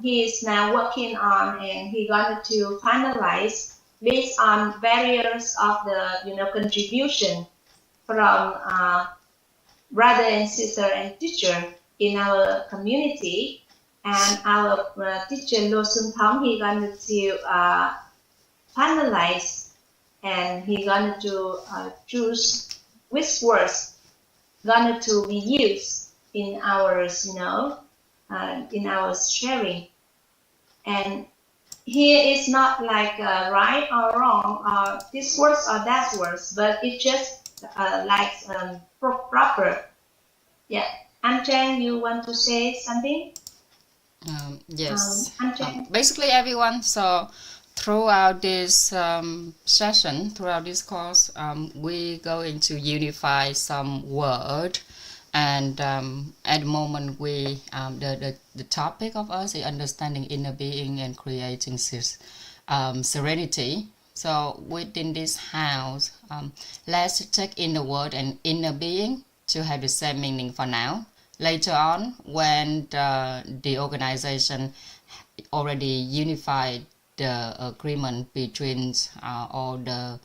He is now working on, and he going to finalize based on various of the contribution from brother and sister and teacher in our community. And our teacher Lo Sung Thong, he going to finalize, and he going to choose which words going to be used in our in our sharing. And here is not like right or wrong, or this words or that words, but it just like proper. Yeah, Anh, you want to say something? Yes. Anh. Basically, everyone. So throughout this session, throughout this course, we're going to unify some word. And at the moment, we the topic of us is understanding inner being and creating serenity. So within this house, let's take inner word and inner being to have the same meaning for now. Later on, when the organization already unified the agreement between all the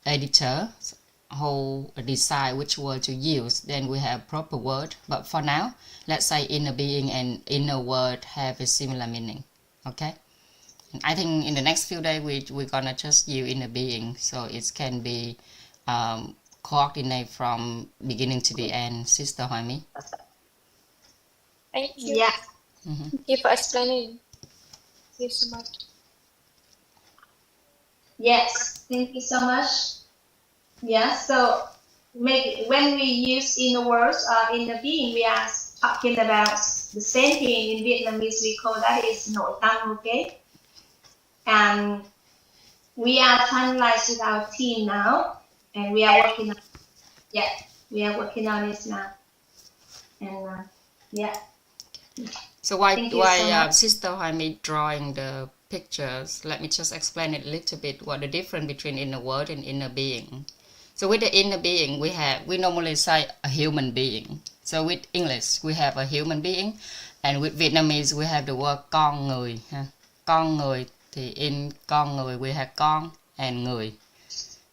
editors who decide which word to use, then we have proper word. But for now, let's say inner being and inner word have a similar meaning. Okay, and I think in the next few days we're gonna just use inner being, so it can be coordinate from beginning to the end. Sister Hoa My. Thank you. Yeah. Thank you for explaining. Thank you so much. Yes, thank you so much. Yeah, so maybe when we use inner words or inner being, we are talking about the same thing. In Vietnamese, we call that is nội tâm, okay? And we are finalized with our team now, and we are working on, we are working on it now. And yeah. So why Thank you so much. Sister Hoa My drawing the pictures, let me just explain it a little bit what the difference between inner world and inner being. So with the inner being, we normally say a human being. So with English, we have a human being, and with Vietnamese, we have the word con người. Con người thì in con người we have con and người.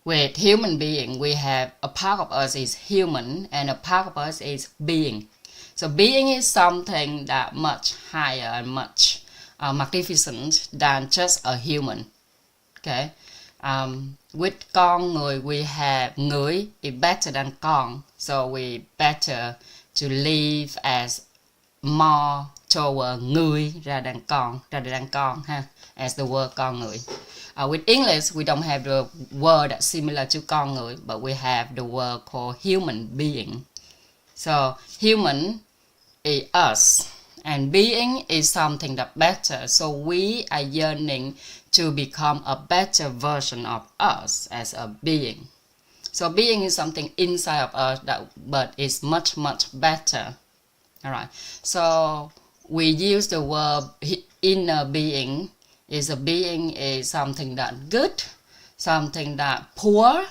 With human being, we have a part of us is human and a part of us is being. So being is something that much higher and much magnificent than just a human. Okay. With con người, we have người is better than con. So we better to live as more toward người rather than con ha, as the word con người. With English, we don't have the word that's similar to con người, but we have the word called human being. So human is us, and being is something that better. So we are yearning to become a better version of us as a being. So being is something inside of us but it's much better. All right. So we use the word inner being. Is a being is something that good, something that poor,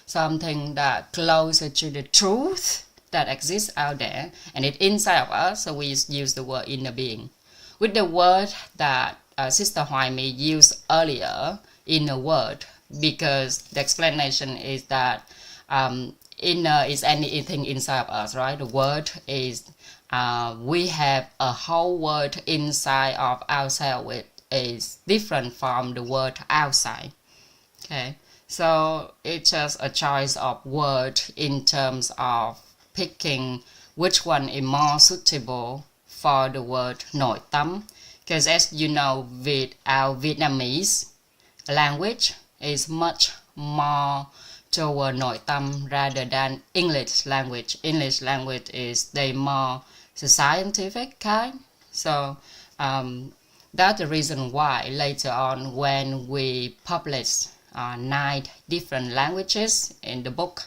something that closer to the truth that exists out there, and it's inside of us. So we use the word inner being. With the word that Sister Hoài My used earlier, inner word, because the explanation is that inner is anything inside of us, right? The word is we have a whole word inside of ourselves, which is different from the word outside. Okay, so it's just a choice of word in terms of picking which one is more suitable for the word nội tâm. Because as you know, with our Vietnamese language is much more toward nội tâm rather than English language. English language is the more scientific kind. So that's the reason why later on when we publish 9 different languages in the book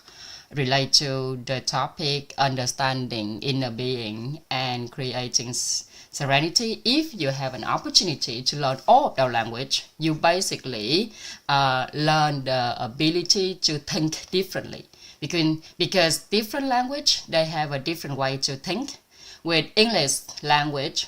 relate to the topic understanding inner being and creating serenity, if you have an opportunity to learn all of the language, you basically learn the ability to think differently. Because different language, they have a different way to think. With English language,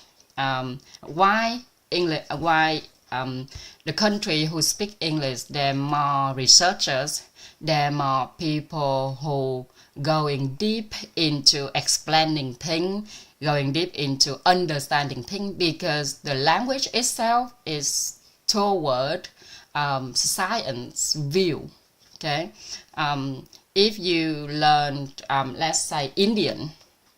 why the country who speak English, there are more researchers, there are more people who going deep into explaining things, going deep into understanding things, because the language itself is toward science view. Okay, if you learn, let's say Indian,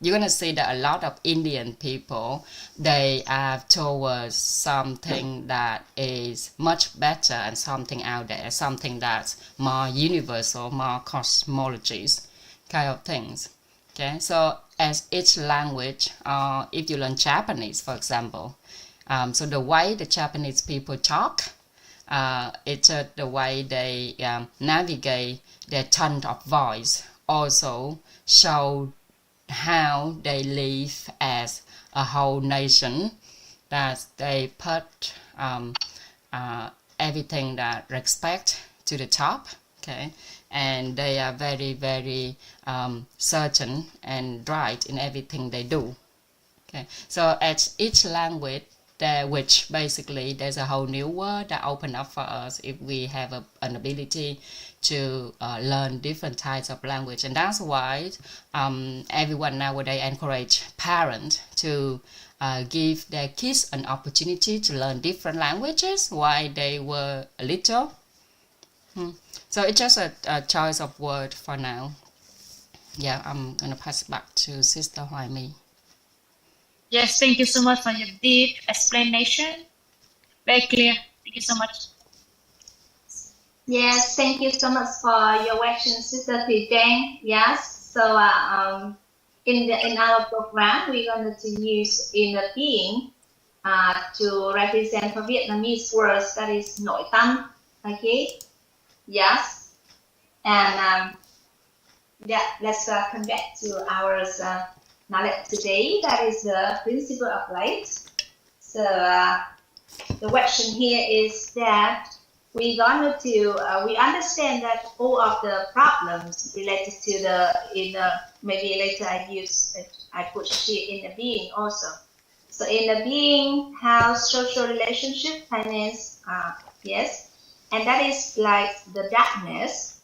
you're gonna see that a lot of Indian people, they are towards something that is much better and something out there, something that's more universal, more cosmologies kind of things. Okay, so as each language, if you learn Japanese, for example, so the way the Japanese people talk, it's the way they navigate their tone of voice, also show how they live as a whole nation, that they put everything that respect to the top. Okay, and they are very certain and right in everything they do. Okay, so at each language there, which basically there's a whole new world that open up for us if we have an ability to learn different types of language. And that's why everyone nowadays encourage parents to give their kids an opportunity to learn different languages while they were little. So it's just a choice of word for now. Yeah, I'm gonna pass back to Sister Hoài My. Yes, thank you so much for your deep explanation. Very clear. Thank you so much. Yes, thank you so much for your question, Sister Thủy Trang. Yes, so in our program, we're going to use inner being to represent for Vietnamese words, that is nội tâm. Okay. Yes, and yeah, let's come back to our knowledge today. That is the principle of light. So the question here is that we understand that all of the problems related to the inner, maybe later I put here in the being also. So in the being, health, social relationship, finance, yes, and that is like the darkness.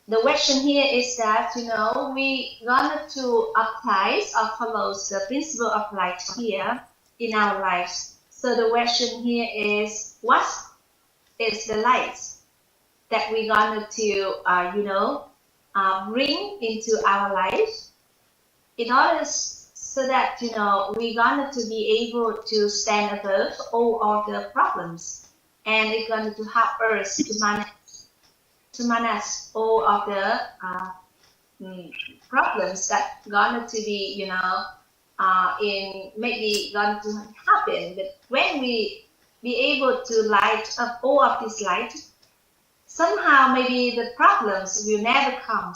The question here is that, we wanted to apply or follow the principle of light here in our lives. So the question here is, what is the light that we wanted to, bring into our life in order so that, we wanted to be able to stand above all of the problems, and it's going to help us to manage all of the problems that going to be, in maybe going to happen. But when we be able to light up all of this light, somehow maybe the problems will never come.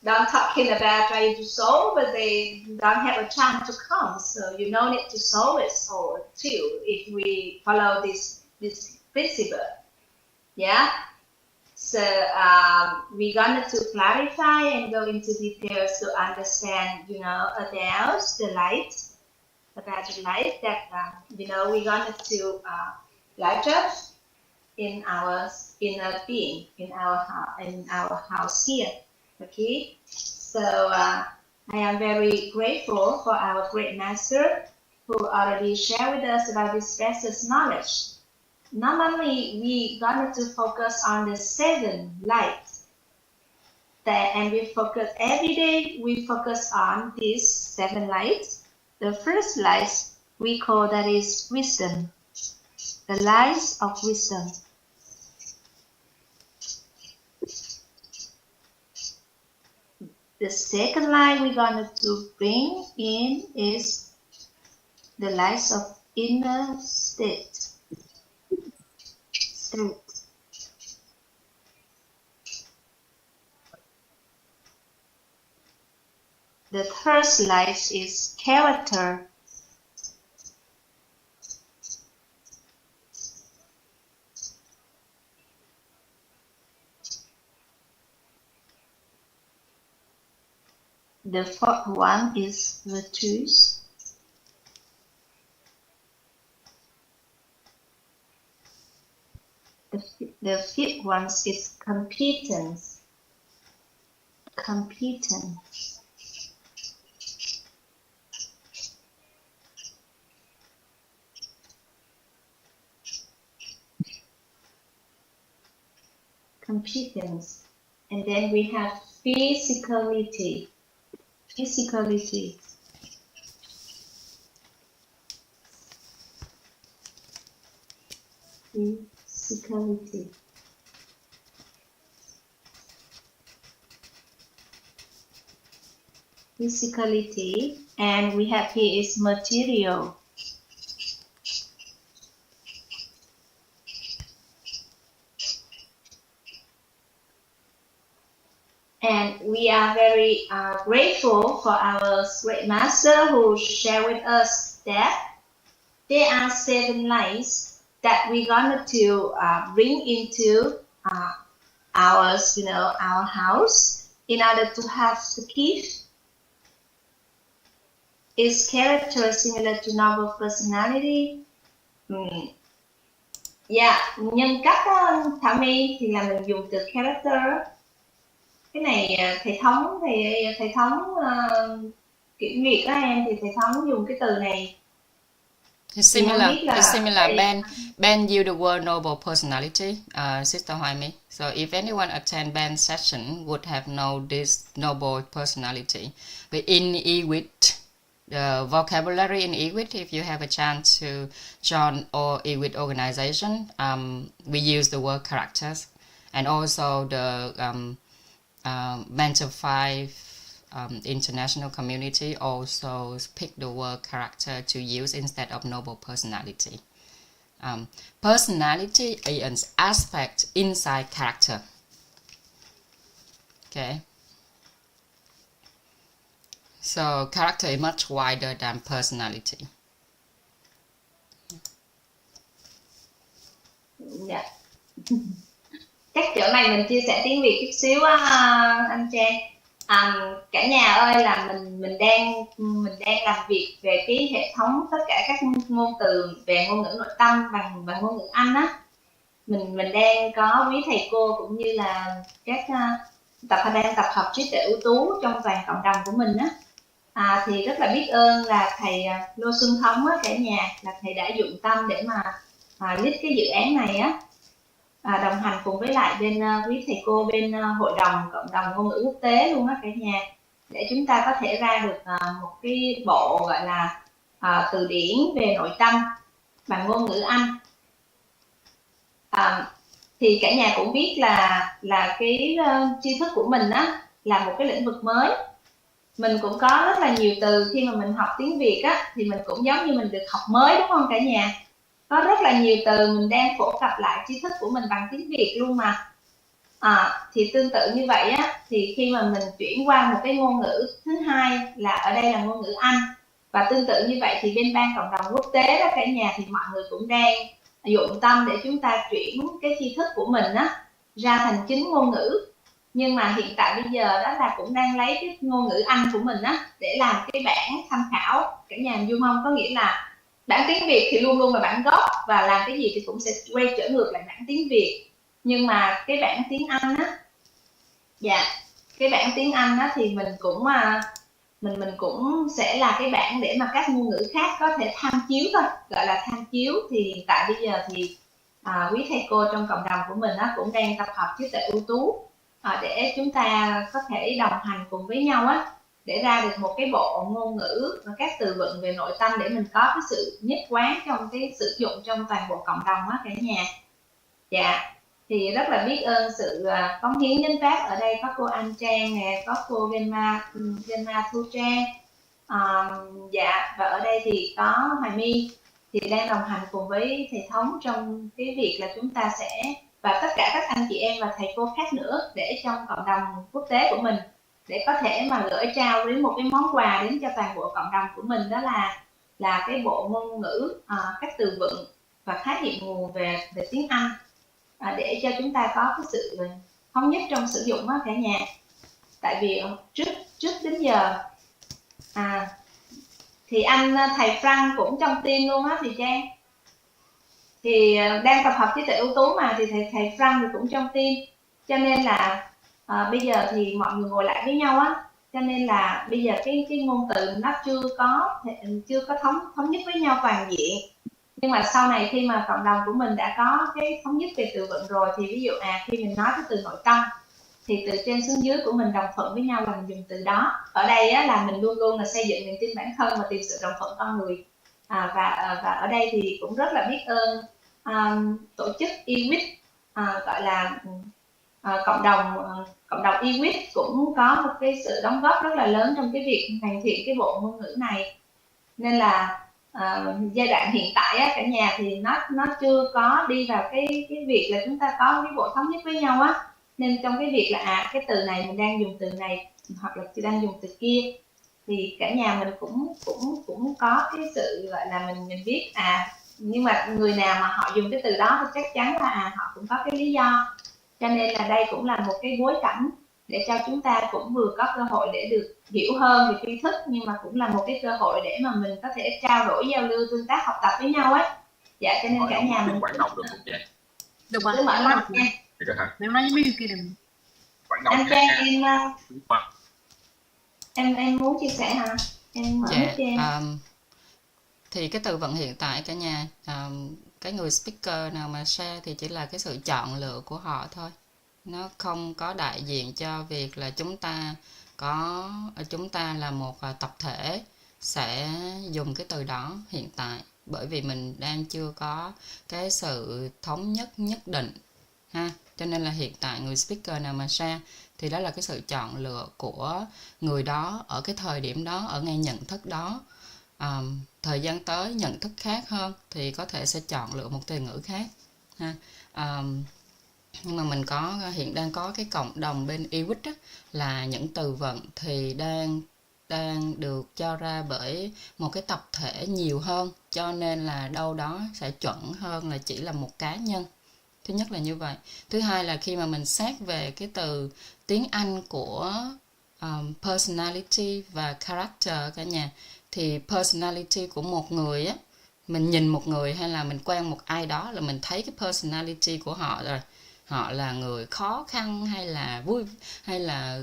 Don't talking about trying to solve, but they don't have a chance to come. So you don't need to solve it too if we follow this principle. Yeah. So we're going to clarify and go into details to understand, about the light that we're going to light up in our inner being, in our house here. Okay. So I am very grateful for our great master who already shared with us about this precious knowledge. Not only we got to focus on the 7 lights, and we focus every day. We focus on these 7 lights. The first light we call that is wisdom, the lights of wisdom. The second light we're going to bring in is the lights of inner state. The third light is character. The fourth one is virtues. The fifth one is competence. Competence. Competence. And then we have physicality. Physicality. Physicality. Physicality, and we have here is material. And we are very grateful for our great master who shared with us that there are 7 lights that we're going to bring into our house in order to have the gift. Is character similar to noble personality? Yeah, nhân cách Thảo My thì là mình dùng từ character. Cái này thầy thống Kiểm Nguyệt đó em, thì thầy thống dùng cái từ này. It's similar. Ben used the word noble personality, Sister Hoài. So if anyone attend Ben's session would have known this noble personality. But in EWIT, the vocabulary in EWIT, if you have a chance to join or EWIT organization, we use the word characters, and also the Mentor 5 international community also pick the word character to use instead of noble personality. Personality is an aspect inside character. Okay. So character is much wider than personality. Dạ. Chắc chỗ này mình chia sẻ tiếng Việt chút xíu á anh Trang. Cả nhà ơi, là mình đang làm việc về cái hệ thống tất cả các ngôn từ về ngôn ngữ nội tâm bằng ngôn ngữ Anh á. Mình đang có quý thầy cô cũng như là các đang tập hợp trí tuệ ưu tú trong toàn cộng đồng của mình á. Thì rất là biết ơn là thầy Lô Xuân Thống á, cả nhà, là thầy đã dụng tâm để mà lead cái dự án này á, đồng hành cùng với lại bên quý thầy cô bên hội đồng cộng đồng ngôn ngữ quốc tế luôn á cả nhà, để chúng ta có thể ra được một cái bộ gọi là từ điển về nội tâm bằng ngôn ngữ Anh. Thì cả nhà cũng biết là cái tri thức của mình á là một cái lĩnh vực mới. Mình cũng có rất là nhiều từ, khi mà mình học tiếng Việt á thì mình cũng giống như mình được học mới, đúng không cả nhà? Có rất là nhiều từ mình đang phổ cập lại tri thức của mình bằng tiếng Việt luôn mà. Thì tương tự như vậy á, thì khi mà mình chuyển qua một cái ngôn ngữ thứ hai là ở đây là ngôn ngữ Anh, và tương tự như vậy thì bên ban cộng đồng quốc tế đó cả nhà, thì mọi người cũng đang dụng tâm để chúng ta chuyển cái tri thức của mình á ra thành chính ngôn ngữ. Nhưng mà hiện tại bây giờ đó là cũng đang lấy cái ngôn ngữ Anh của mình á để làm cái bảng tham khảo, cả nhà hình dung không? Có nghĩa là bản tiếng Việt thì luôn luôn là bản gốc, và làm cái gì thì cũng sẽ quay trở ngược lại bản tiếng Việt. Nhưng mà cái bản tiếng Anh á, cái bản tiếng Anh á thì mình cũng sẽ là cái bản để mà các ngôn ngữ khác có thể tham chiếu thôi, gọi là tham chiếu. Thì tại bây giờ thì quý thầy cô trong cộng đồng của mình á cũng đang tập hợp trí tuệ ưu tú để chúng ta có thể đồng hành cùng với nhau á, để ra được một cái bộ ngôn ngữ và các từ vựng về nội tâm, để mình có cái sự nhất quán trong cái sử dụng trong toàn bộ cộng đồng á cả nhà. Dạ, thì rất là biết ơn sự cống hiến nhân pháp. Ở đây có cô Anh Trang nè, có cô Genma Thu Trang, dạ, và ở đây thì có Hoài My, thì đang đồng hành cùng với thầy Thống trong cái việc là chúng ta sẽ, và tất cả các anh chị em và thầy cô khác nữa, để trong cộng đồng quốc tế của mình, để có thể mà gửi trao đến một cái món quà đến cho toàn bộ cộng đồng của mình, đó là cái bộ ngôn ngữ, các từ vựng và khái niệm nguồn về tiếng Anh, để cho chúng ta có cái sự thống nhất trong sử dụng á cả nhà. Tại vì trước đến giờ thì thầy Frank cũng trong team luôn á thì Trang, thì đang tập hợp trí tuệ ưu tú mà, thì thầy Frank thì cũng trong team, cho nên là bây giờ thì mọi người ngồi lại với nhau á, cho nên là bây giờ cái ngôn từ nó chưa có thống nhất với nhau toàn diện. Nhưng mà sau này khi mà cộng đồng của mình đã có cái thống nhất về từ vựng rồi, thì ví dụ khi mình nói cái từ nội tâm thì từ trên xuống dưới của mình đồng thuận với nhau là mình dùng từ đó. Ở đây á, là mình luôn luôn là xây dựng niềm tin bản thân và tìm sự đồng thuận con người. Và ở đây thì cũng rất là biết ơn tổ chức EWIT, gọi là cộng đồng EWIT cũng có một cái sự đóng góp rất là lớn trong cái việc hoàn thiện cái bộ ngôn ngữ này. Nên là giai đoạn hiện tại á, cả nhà, thì nó chưa có đi vào cái việc là chúng ta có cái bộ thống nhất với nhau á. Nên trong cái việc là cái từ này mình đang dùng từ này, hoặc là đang dùng từ kia, thì cả nhà mình cũng có cái sự gọi là mình biết nhưng mà người nào mà họ dùng cái từ đó thì chắc chắn là họ cũng có cái lý do. Cho nên là đây cũng là một cái bối cảnh để cho chúng ta cũng vừa có cơ hội để được hiểu hơn về tri thức, nhưng mà cũng là một cái cơ hội để mà mình có thể trao đổi, giao lưu, tương tác, học tập với nhau ấy. Dạ, cho nên cả nhà mình Quảng Đông được không chị? Được rồi. cứ mở lòng nha. Nếu nói với mấy người kia đừng. Quảng Đông Anh Trang, em muốn chia sẻ hả? Em mở mic cho em. Thì cái từ vựng hiện tại cả nhà, cái người speaker nào mà share thì chỉ là cái sự chọn lựa của họ thôi, nó không có đại diện cho việc là chúng ta là một tập thể sẽ dùng cái từ đó hiện tại, bởi vì mình đang chưa có cái sự thống nhất nhất định ha. Cho nên là hiện tại người speaker nào mà share thì đó là cái sự chọn lựa của người đó ở cái thời điểm đó, ở ngay nhận thức đó. Thời gian tới nhận thức khác hơn thì có thể sẽ chọn lựa một từ ngữ khác ha. Nhưng mà mình hiện đang có cái cộng đồng bên EWIT á, là những từ vựng thì đang được cho ra bởi một cái tập thể nhiều hơn, cho nên là đâu đó sẽ chuẩn hơn là chỉ là một cá nhân Thứ nhất là như vậy. Thứ hai là khi mà mình xét về cái từ tiếng Anh của personality và character cả nhà, thì personality của một người á, mình nhìn một người hay là mình quen một ai đó là mình thấy cái personality của họ rồi. Họ là người khó khăn hay là vui hay là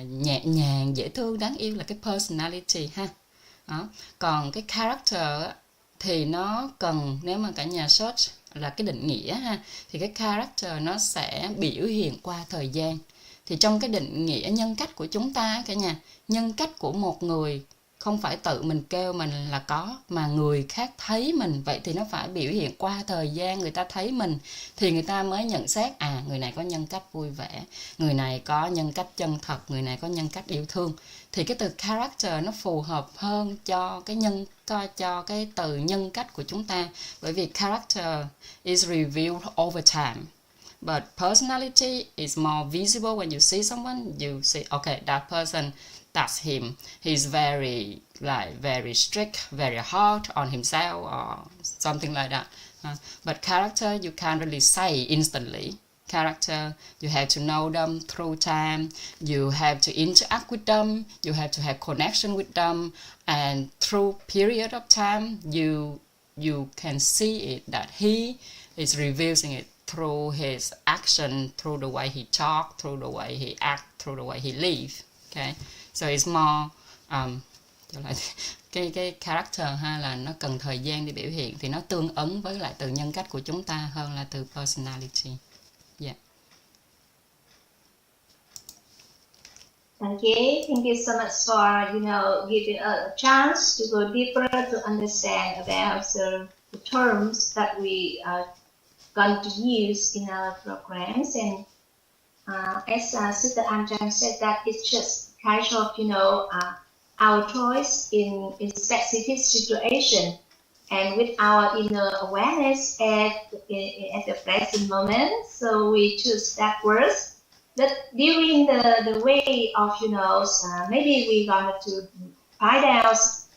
nhẹ nhàng, dễ thương, đáng yêu, là cái personality ha. Đó. Còn cái character á, thì nó cần, nếu mà cả nhà search là cái định nghĩa ha, thì cái character nó sẽ biểu hiện qua thời gian. Thì trong cái định nghĩa nhân cách của chúng ta cả nhà, nhân cách của một người không phải tự mình kêu mình là có, mà người khác thấy mình, vậy thì nó phải biểu hiện qua thời gian. Người ta thấy mình thì người ta mới nhận xét người này có nhân cách vui vẻ, người này có nhân cách chân thật, người này có nhân cách yêu thương. Thì cái từ character nó phù hợp hơn cho cái từ nhân cách của chúng ta, bởi vì character is revealed over time. But personality is more visible when you see someone. You see, okay, that person, that's him. He's very strict, very hard on himself, or something like that. But character, you can't really say instantly. Character, you have to know them through time. You have to interact with them. You have to have connection with them, and through period of time, you can see it that he is revealing it through his action, through the way he talk, through the way he act, through the way he live. Okay, so it's more cái character ha, là nó cần thời gian để biểu hiện, thì nó tương ứng với lại từ nhân cách của chúng ta hơn là từ personality. Yeah. Okay, thank you so much for giving us a chance to go deeper to understand about the terms that we are going to use in our programs. And as Sister Anjang said, that it's just kind of our choice in specific situation, and with our inner awareness at the present moment, so we choose that words. But during the way of maybe we're going to find out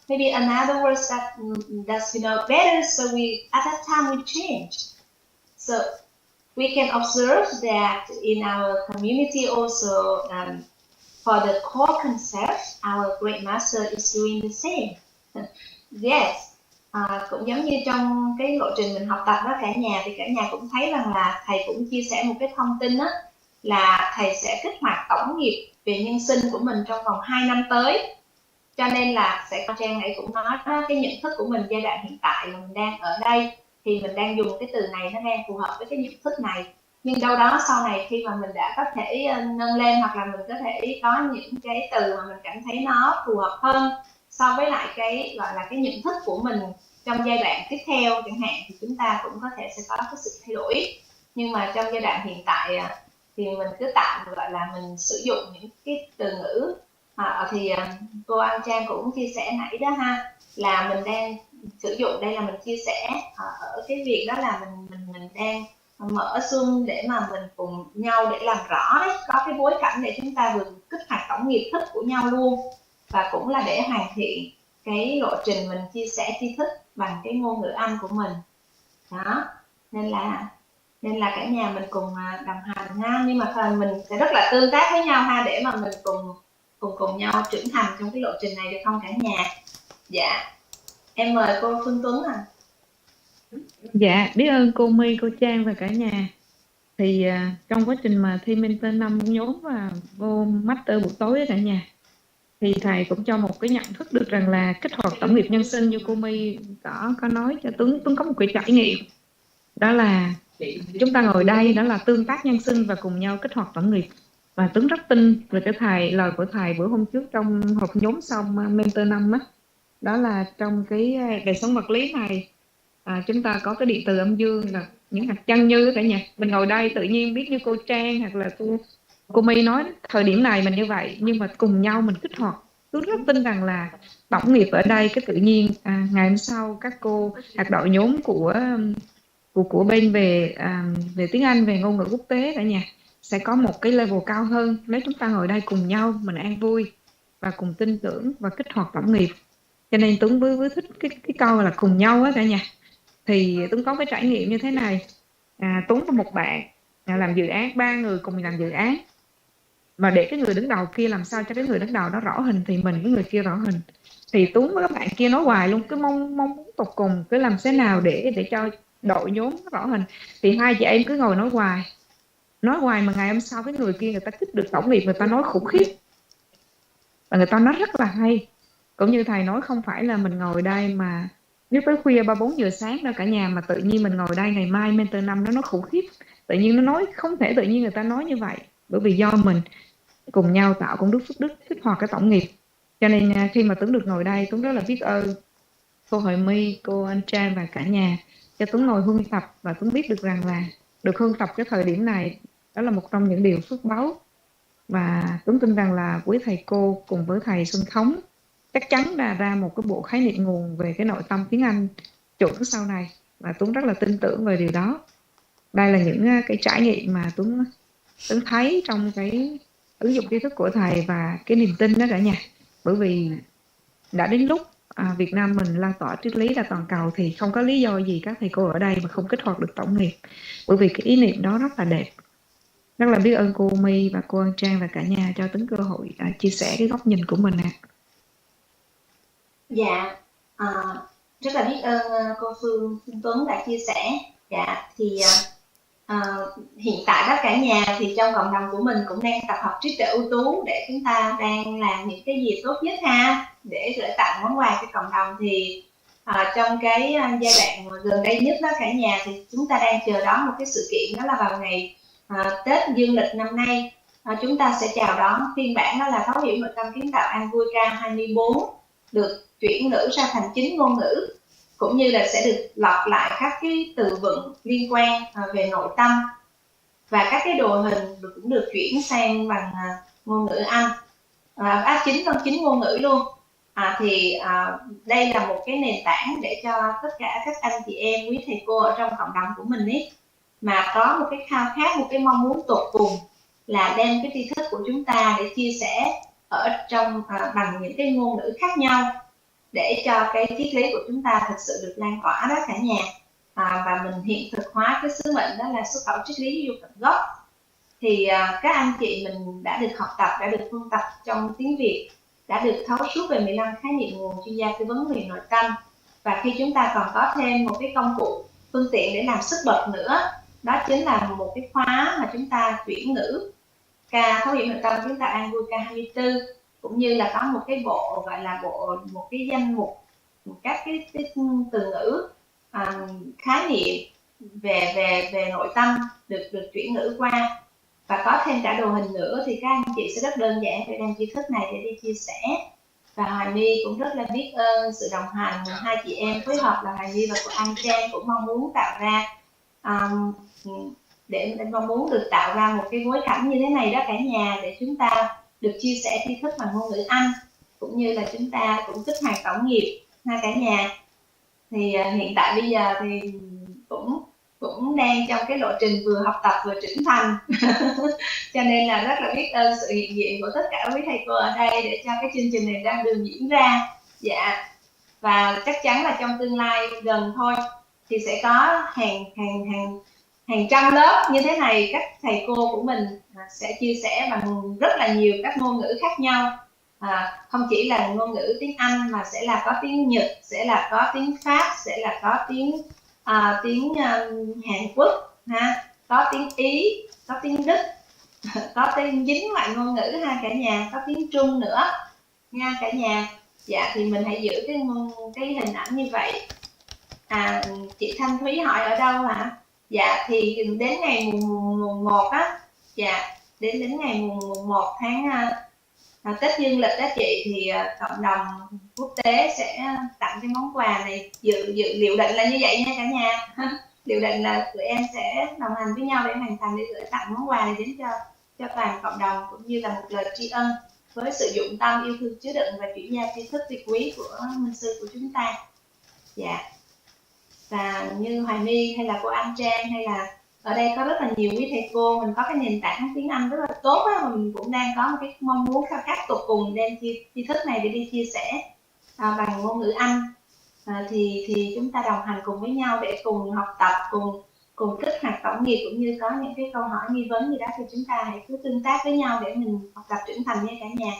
maybe another words that's better, so we at that time we change. So we can observe that in our community also, for the core concept, our great master is doing the same. Yes, cũng giống như trong cái lộ trình mình học tập đó cả nhà, thì cả nhà cũng thấy rằng là thầy cũng chia sẻ một cái thông tin đó, là thầy sẽ kích hoạt tổng nghiệp về nhân sinh của mình trong vòng 2 năm tới. Cho nên là sẽ con Trang ấy cũng nói cái nhận thức của mình giai đoạn hiện tại là mình đang ở đây, thì mình đang dùng cái từ này nó đang phù hợp với cái nhận thức này. Nhưng đâu đó sau này khi mà mình đã có thể nâng lên, hoặc là mình có thể có những cái từ mà mình cảm thấy nó phù hợp hơn so với lại cái gọi là cái nhận thức của mình trong giai đoạn tiếp theo chẳng hạn, thì chúng ta cũng có thể sẽ có cái sự thay đổi. Nhưng mà trong giai đoạn hiện tại thì mình cứ tạm gọi là mình sử dụng những cái từ ngữ thì cô An Trang cũng chia sẻ nãy đó ha, là mình đang sử dụng đây, là mình chia sẻ ở cái việc đó là mình đang mở Zoom để mà mình cùng nhau để làm rõ đấy, có cái bối cảnh để chúng ta vừa kích hoạt tổng nghiệp thức của nhau luôn, và cũng là để hoàn thiện cái lộ trình mình chia sẻ tri thức bằng cái ngôn ngữ Anh của mình đó. Nên là cả nhà mình cùng đồng hành ha, nhưng mà mình sẽ rất là tương tác với nhau ha, để mà mình cùng nhau trưởng thành trong cái lộ trình này, được không cả nhà? Dạ, em mời cô Phương Tuấn ạ. Dạ, biết ơn cô My, cô Trang và cả nhà. Thì trong quá trình mà thi mentor 5 nhóm và vô master buổi tối với cả nhà, thì thầy cũng cho một cái nhận thức được rằng là kích hoạt tổng nghiệp nhân sinh, như cô My có nói cho Tuấn có một cái trải nghiệm, đó là chúng ta ngồi đây đó là tương tác nhân sinh và cùng nhau kích hoạt tổng nghiệp. Và Tuấn rất tin về cái lời của thầy bữa hôm trước trong họp nhóm xong mentor 5 á, đó là trong cái đời sống vật lý này chúng ta có cái điện từ âm dương là những hạt chân như cả nhà. Mình ngồi đây tự nhiên biết như cô Trang hoặc là cô My nói thời điểm này mình như vậy, nhưng mà cùng nhau mình kích hoạt. Tôi rất tin rằng là tổng nghiệp ở đây cái tự nhiên ngày hôm sau các cô hoặc đội nhóm của bên về tiếng Anh, về ngôn ngữ quốc tế cả nhà sẽ có một cái level cao hơn nếu chúng ta ngồi đây cùng nhau mình an vui và cùng tin tưởng và kích hoạt tổng nghiệp. Cho nên Tuấn với thích cái câu là cùng nhau á cả nhà. Thì Tuấn có cái trải nghiệm như thế này, Tuấn và một bạn làm dự án, 3 người cùng làm dự án, mà để cái người đứng đầu kia làm sao cho cái người đứng đầu đó rõ hình thì mình với người kia rõ hình. Thì Tuấn với các bạn kia nói hoài luôn, cứ mong muốn tột cùng, cứ làm thế nào để cho đội nhóm rõ hình. Thì hai chị em cứ ngồi nói hoài mà ngày hôm sau cái người kia người ta thích được tổng nghiệp, người ta nói khủng khiếp và người ta nói rất là hay. Cũng như thầy nói, không phải là mình ngồi đây mà nếu tới khuya 3-4 giờ sáng đâu cả nhà, mà tự nhiên mình ngồi đây ngày mai mentor năm nó nói khủng khiếp, tự nhiên nó nói không thể tự nhiên người ta nói như vậy, bởi vì do mình cùng nhau tạo công đức phước đức kích hoạt cái tổng nghiệp. Cho nên khi mà Tuấn được ngồi đây, Tuấn rất là biết ơn cô Hội My, cô Anh Trang và cả nhà cho Tuấn ngồi huân tập, và Tuấn biết được rằng là được huân tập cái thời điểm này đó là một trong những điều phước báu. Và Tuấn tin rằng là quý thầy cô cùng với thầy Xuân Thống chắc chắn là ra một cái bộ khái niệm nguồn về cái nội tâm tiếng Anh chuẩn sau này, và Tuấn rất là tin tưởng về điều đó. Đây là những cái trải nghiệm mà Tuấn thấy trong cái ứng dụng tri thức của thầy và cái niềm tin đó cả nhà. Bởi vì đã đến lúc Việt Nam mình lan tỏa triết lý là toàn cầu thì không có lý do gì các thầy cô ở đây mà không kích hoạt được tổng nghiệp, bởi vì cái ý niệm đó rất là đẹp. Rất là biết ơn cô My và cô An Trang và cả nhà cho Tuấn cơ hội chia sẻ cái góc nhìn của mình ạ. Dạ, rất là biết ơn cô Phương Tuấn đã chia sẻ. Dạ, thì hiện tại đó cả nhà thì trong cộng đồng của mình cũng đang tập hợp trí tuệ ưu tú để chúng ta đang làm những cái gì tốt nhất ha, để gửi tặng món quà cho cộng đồng. Thì trong cái giai đoạn gần đây nhất đó cả nhà, thì chúng ta đang chờ đón một cái sự kiện, đó là vào ngày Tết Dương lịch năm nay, chúng ta sẽ chào đón phiên bản đó là Thấu hiểu nội tâm kiến tạo an vui K24 được chuyển ngữ ra thành 9 ngôn ngữ, cũng như là sẽ được lọc lại các cái từ vựng liên quan về nội tâm, và các cái đồ hình cũng được chuyển sang bằng ngôn ngữ Anh, 9 ngôn ngữ luôn. Đây là một cái nền tảng để cho tất cả các anh chị em, quý thầy cô ở trong cộng đồng của mình ấy, mà có một cái khao khát, một cái mong muốn tột cùng là đem cái tri thức của chúng ta để chia sẻ ở trong bằng những cái ngôn ngữ khác nhau, để cho cái triết lý của chúng ta thực sự được lan tỏa đó cả nhà. Và mình hiện thực hóa cái sứ mệnh đó là xuất khẩu triết lý yêu tận gốc. Thì các anh chị mình đã được học tập, đã được phân tập trong tiếng Việt, đã được thấu suốt về 15 khái niệm nguồn chuyên gia tư vấn về nội tâm. Và khi chúng ta còn có thêm một cái công cụ, phương tiện để làm sức bật nữa, đó chính là một cái khóa mà chúng ta chuyển ngữ Thấu hiểu nội tâm kiến tạo an vui K24, cũng như là có một cái bộ gọi là một cái danh mục các cái từ ngữ khái niệm về nội tâm được chuyển ngữ qua, và có thêm cả đồ hình nữa. Thì các anh chị sẽ rất đơn giản để đem tri thức này để đi chia sẻ. Và Hoài My cũng rất là biết ơn sự đồng hành, hai chị em phối hợp là Hoài My và cô Anh Trang cũng mong muốn tạo ra mong muốn được tạo ra một cái bối cảnh như thế này đó cả nhà, để chúng ta được chia sẻ tri thức bằng ngôn ngữ Anh, cũng như là chúng ta cũng kích hoạt tổng nghiệp ha cả nhà. Thì hiện tại bây giờ thì cũng đang trong cái lộ trình vừa học tập vừa trưởng thành cho nên là rất là biết ơn sự hiện diện của tất cả quý thầy cô ở đây để cho cái chương trình này đang được diễn ra. Dạ, và chắc chắn là trong tương lai gần thôi thì sẽ có hàng trăm lớp như thế này, các thầy cô của mình sẽ chia sẻ bằng rất là nhiều các ngôn ngữ khác nhau. Không chỉ là ngôn ngữ tiếng Anh mà sẽ là có tiếng Nhật, sẽ là có tiếng Pháp, sẽ là có tiếng Hàn Quốc ha, có tiếng Ý, có tiếng Đức, có tiếng dính ngoại ngôn ngữ ha cả nhà, có tiếng Trung nữa nha cả nhà. Dạ, thì mình hãy giữ cái hình ảnh như vậy. Chị Thanh Thúy hỏi ở đâu hả? Dạ, thì đến ngày mùng 1 á, dạ, đến ngày mùng 1 tháng Tết Dương lịch đó chị, thì cộng đồng quốc tế sẽ tặng cái món quà này. Liệu định là như vậy nha cả nhà. Liệu định là tụi em sẽ đồng hành với nhau để hoàn thành, để gửi tặng món quà này đến cho toàn cộng đồng, cũng như là một lời tri ân với sự dụng tâm, yêu thương chứa đựng và chuyển giao tri thức tuyệt quý của minh sư của chúng ta. Dạ. Và như Hoài My hay là cô Anh Trang, hay là ở đây có rất là nhiều quý thầy cô, mình có cái nền tảng tiếng Anh rất là tốt á, mình cũng đang có một cái mong muốn khao khát tột cùng đem tri thức này để đi chia sẻ bằng ngôn ngữ Anh. Thì chúng ta đồng hành cùng với nhau để cùng học tập, cùng cùng kích hoạt tổng nghiệp cũng như có những cái câu hỏi nghi vấn gì đó thì chúng ta hãy cứ tương tác với nhau để mình học tập trưởng thành nha cả nhà.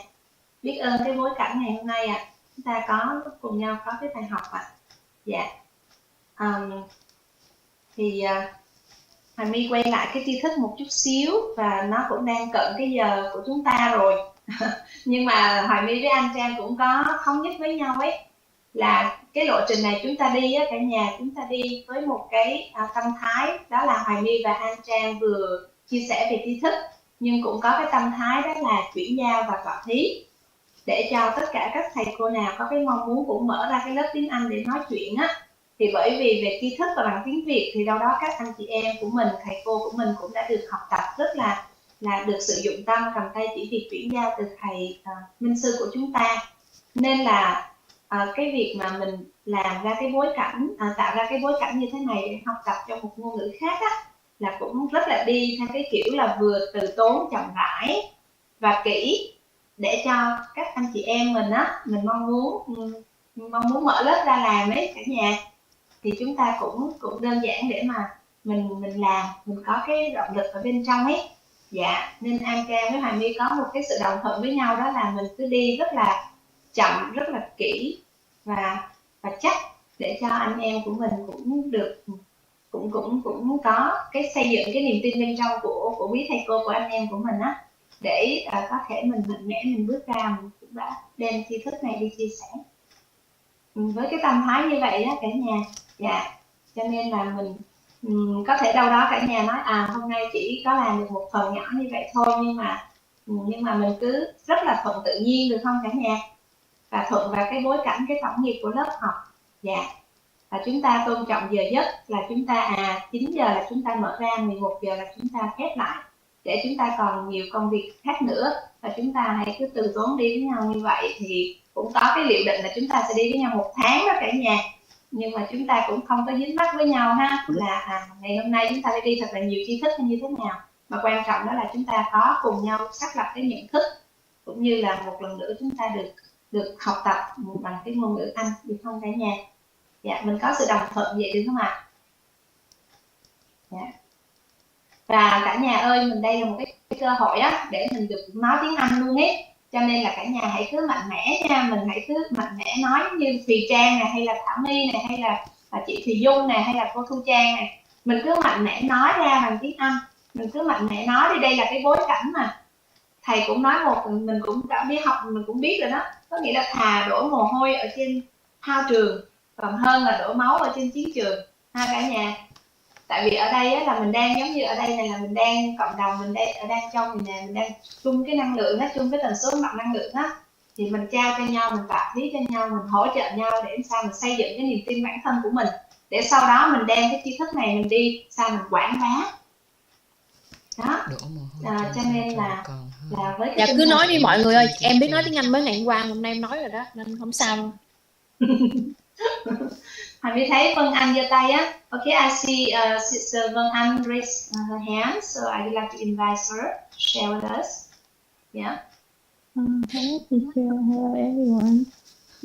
Biết ơn cái bối cảnh ngày hôm nay chúng ta có cùng nhau có cái bài học Dạ. Hoài My quay lại cái tri thức một chút xíu và nó cũng đang cận cái giờ của chúng ta rồi. Nhưng mà Hoài My với anh Trang cũng có thống nhất với nhau ấy là cái lộ trình này chúng ta đi cả nhà, chúng ta đi với một cái tâm thái đó là Hoài My và anh Trang vừa chia sẻ về tri thức nhưng cũng có cái tâm thái đó là chuyển giao và tọa thí để cho tất cả các thầy cô nào có cái mong muốn cũng mở ra cái lớp tiếng Anh để nói chuyện thì bởi vì về tri thức và bằng tiếng Việt thì đâu đó các anh chị em của mình, thầy cô của mình cũng đã được học tập rất là được sự dụng tâm cầm tay chỉ việc chuyển giao từ thầy minh sư của chúng ta, nên là cái việc mà mình làm ra cái bối cảnh tạo ra cái bối cảnh như thế này để học tập cho một ngôn ngữ khác là cũng rất là đi theo cái kiểu là vừa từ tốn chậm rãi và kỹ để cho các anh chị em mình mình mong muốn mở lớp ra làm ấy cả nhà, thì chúng ta cũng đơn giản để mà mình làm, mình có cái động lực ở bên trong ấy. Dạ, nên An Trang với Hoài My có một cái sự đồng thuận với nhau đó là mình cứ đi rất là chậm, rất là kỹ và chắc để cho anh em của mình cũng được cũng có cái xây dựng cái niềm tin bên trong của quý thầy cô, của anh em của mình để có thể mình mạnh mẽ mình bước ra, mình cũng đã đem tri thức này đi chia sẻ với cái tâm thái như vậy cả nhà. Dạ, cho nên là mình có thể đâu đó cả nhà nói hôm nay chỉ có làm được một phần nhỏ như vậy thôi, nhưng mà mình cứ rất là thuận tự nhiên được không cả nhà, và thuận vào cái bối cảnh cái tổng nghiệp của lớp học. Dạ, và chúng ta tôn trọng giờ giấc là chúng ta 9 giờ là chúng ta mở ra, 11 giờ là chúng ta khép lại để chúng ta còn nhiều công việc khác nữa, và chúng ta hãy cứ từ tốn đi với nhau như vậy thì cũng có cái liệu định là chúng ta sẽ đi với nhau 1 tháng đó cả nhà, nhưng mà chúng ta cũng không có dính mắc với nhau là ngày hôm nay chúng ta phải đi thật là nhiều tri thức hay như thế nào, mà quan trọng đó là chúng ta có cùng nhau xác lập cái nhận thức cũng như là một lần nữa chúng ta được học tập bằng cái ngôn ngữ Anh, được không cả nhà? Dạ, mình có sự đồng thuận vậy được không ạ? Dạ. Và cả nhà ơi, mình đây là một cái cơ hội để mình được nói tiếng Anh luôn ấy, cho nên là cả nhà hãy cứ mạnh mẽ nha, mình hãy cứ mạnh mẽ nói như Thùy Trang này, hay là Thảo My này, hay là chị Thùy Dung này, hay là cô Thu Trang này, mình cứ mạnh mẽ nói ra bằng tiếng Anh, mình cứ mạnh mẽ nói đi, đây là cái bối cảnh mà thầy cũng nói mình cũng đã biết học, mình cũng biết rồi đó, có nghĩa là thà đổ mồ hôi ở trên thao trường còn hơn là đổ máu ở trên chiến trường cả nhà. Tại vì ở đây là mình đang giống như ở đây này là mình đang cộng đồng, mình đang trong này nè, mình đang chung cái năng lượng chung cái tần số mặt năng lượng thì mình trao cho nhau, mình tạp lý cho nhau, mình hỗ trợ nhau để sao mình xây dựng cái niềm tin bản thân của mình, để sau đó mình đem cái tri thức này mình đi sao mình quảng bá đó. Cho nên là với cái cứ nói đi mọi người ơi, em biết nói tiếng Anh mới ngày hôm qua, hôm nay em nói rồi đó nên không sao đâu. Hoài My thấy Vân Anh giơ tay Okay, I see Sister Vân Anh raise her hand, so I would like to invite her to share with us. Yeah. Hello teacher, hello everyone.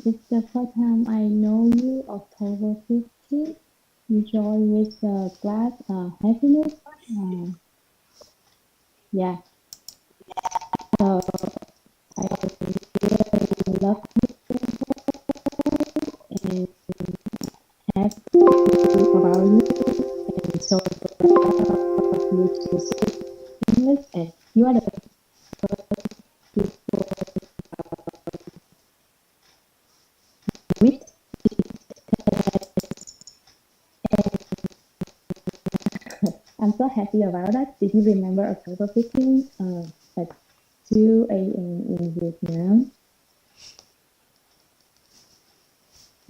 It's the first time I know you, October 15th. You joined with the class happiness. Yeah. So I really love and happy about you, and so proud of you to speak English, and you are the first people with I'm so happy about that. Did you remember October 15th at 2 a.m. in Vietnam?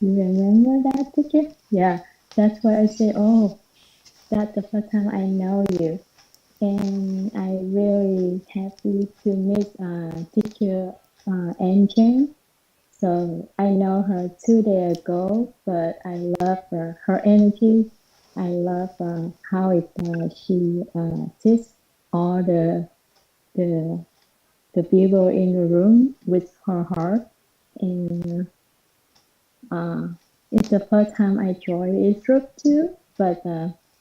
You remember that, teacher? Yeah, that's why I say, oh, that's the first time I know you. And I'm really happy to meet teacher An Cheng. So I know her 2 days ago, but I love her energy. I love how she teaches all the people in the room with her heart. And it's the first time I joined this group too, but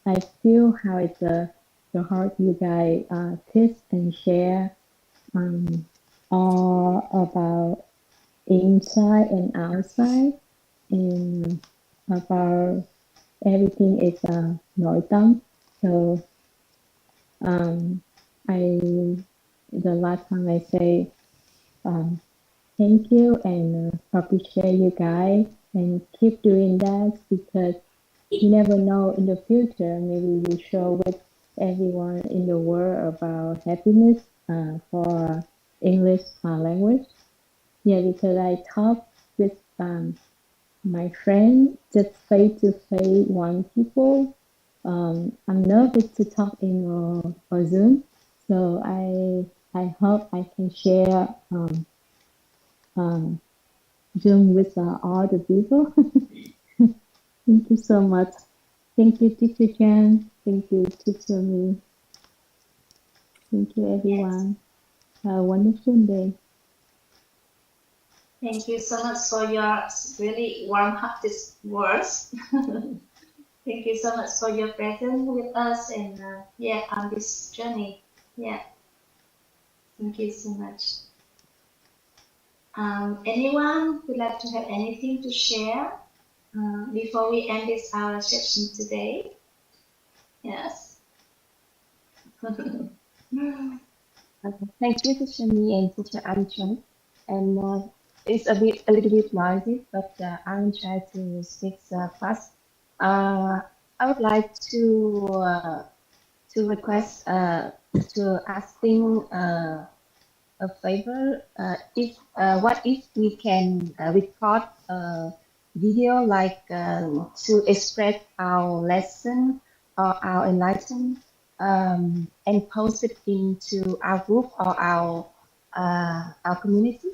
I feel how it's the heart you guys teach and share all about inside and outside and about everything is nội tâm. So I the last time I say thank you and appreciate you guys and keep doing that because you never know in the future maybe you show with everyone in the world about happiness for English language. Yeah, because I talk with my friend just face to face one people. I'm nervous to talk in Zoom, so I hope I can share Zoom with all the people. Thank you so much. Thank you, Teacher Jan. Thank you, Teacher Me. Thank you, everyone. Have a wonderful day. Thank you so much for your really warm-hearted words. Thank you so much for your presence with us and yeah, on this journey. Yeah, thank you so much. Anyone would like to have anything to share before we end this our session today? Yes. Thank you, Teacher Me and Teacher Armstrong. And it's a little bit noisy, but I will try to speak fast. I would like to request to asking a favor. If what if we can record a video like to express our lesson or our enlightenment and post it into our group or our community,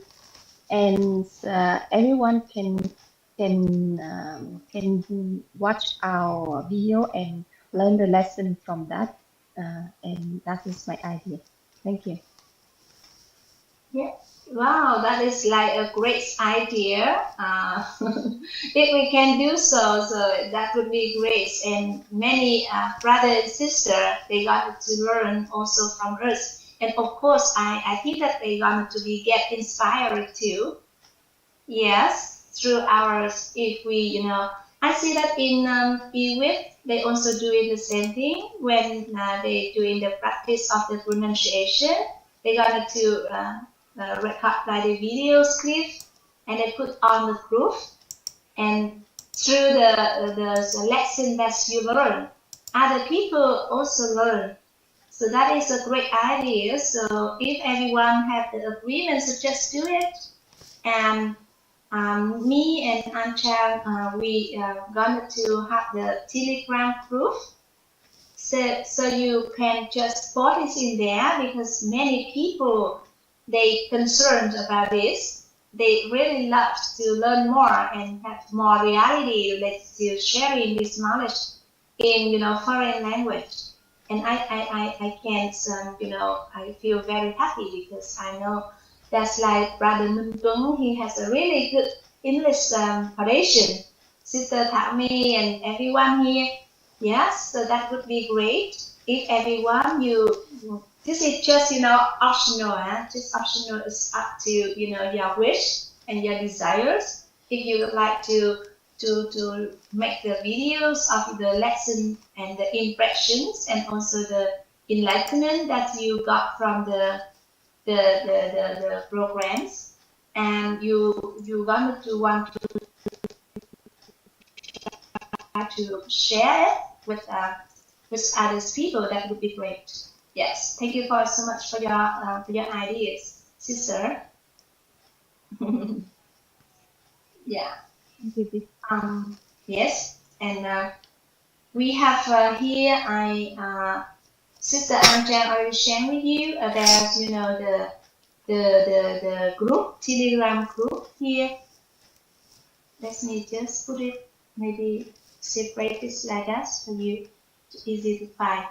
and everyone can watch our video and learn the lesson from that. And that is my idea. Thank you. Yeah. Wow, that is like a great idea. If we can do so, so that would be great. And many brothers and sisters, they got to learn also from us. And of course, I think that they going to be get inspired too. Yes, through ours. If we, I see that in EWIT, they also doing the same thing when they doing the practice of the pronunciation. They got to record by the video clip and they put on the group, and through the lesson that you learn, other people also learn. So that is a great idea. So if everyone have the agreement, so just do it. And me and Anchang, we going to have the Telegram group. So you can just put it in there because many people, they concerned about this. They really love to learn more and have more reality related to sharing this knowledge in foreign language. And I can I feel very happy because I know that's like Brother Minh Tuấn. He has a really good English foundation. Sister Thảo My and everyone here. Yes, so that would be great if everyone this is just optional, just optional. Is up to your wish and your desires. If you would like to make the videos of the lesson and the impressions and also the enlightenment that you got from the programs, and you want to share it with other people, that would be great. Yes, thank you so much for your ideas, sister. Yeah. Yes, and we have here Sister Anjang already shared with you about the group, Telegram group here. Let me just put it, maybe separate this like that for you, easy to find.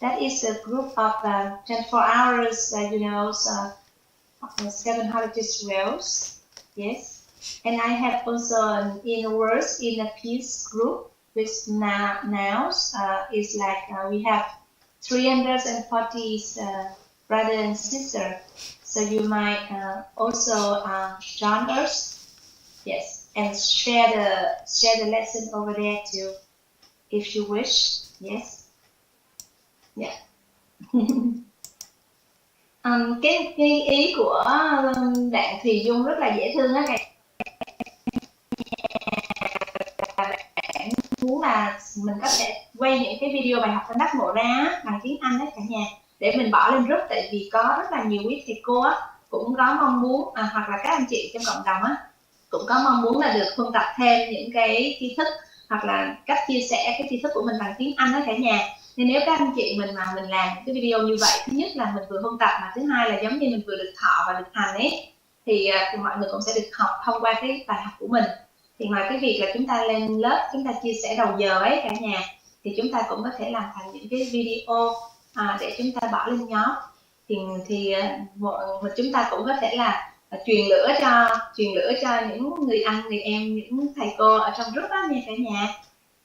That is a group of 24 hours, 700 Israels. Yes. And I have also an Inner Words, Inner Peace group, with nouns is like we have 340 brother and sister. So you might also join us, yes, and share the lesson over there too, if you wish. Yes, yeah. Cái ý của bạn Thùy Dung rất là dễ thương á, bạn muốn là mình có thể quay những cái video bài học trên đắc ngộ ra bằng tiếng Anh đấy cả nhà, để mình bỏ lên group, tại vì có rất là nhiều quý thầy cô á cũng có mong muốn hoặc là các anh chị trong cộng đồng á cũng có mong muốn là được phân tập thêm những cái tri thức hoặc là cách chia sẻ cái tri thức của mình bằng tiếng Anh đó cả nhà. Nên nếu các anh chị mình mà mình làm cái video như vậy, thứ nhất là mình vừa phân tập, mà thứ hai là giống như mình vừa được thọ và được hành ấy, thì mọi người cũng sẽ được học thông qua cái bài học của mình. Thì ngoài cái việc là chúng ta lên lớp, chúng ta chia sẻ đầu giờ ấy cả nhà, thì chúng ta cũng có thể làm thành những cái video để chúng ta bỏ lên nhóm. Thì chúng ta cũng có thể là truyền lửa cho những người anh, người em, những thầy cô ở trong group đó nha cả nhà.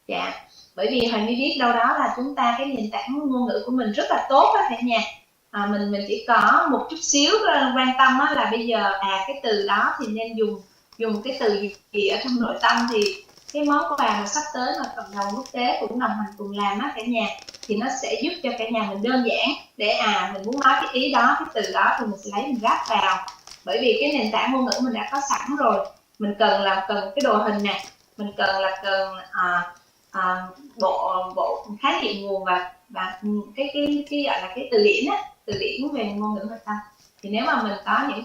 Dạ. Bởi vì Hoài My biết đâu đó là chúng ta cái nền tảng ngôn ngữ của mình rất là tốt đó cả nhà. Mình chỉ có một chút xíu quan tâm là bây giờ cái từ đó thì nên dùng cái từ gì ở trong nội tâm, thì cái món quà mà sắp tới mà cộng đồng quốc tế cũng đồng hành cùng làm á cả nhà, thì nó sẽ giúp cho cả nhà mình đơn giản để mình muốn nói cái ý đó, cái từ đó thì mình sẽ lấy mình ráp vào. Bởi vì cái nền tảng ngôn ngữ mình đã có sẵn rồi, mình cần cái đồ hình nè, mình cần bộ khái niệm nguồn và cái gọi là cái từ điển á, từ điển về ngôn ngữ nội tâm. Thì nếu mà mình có những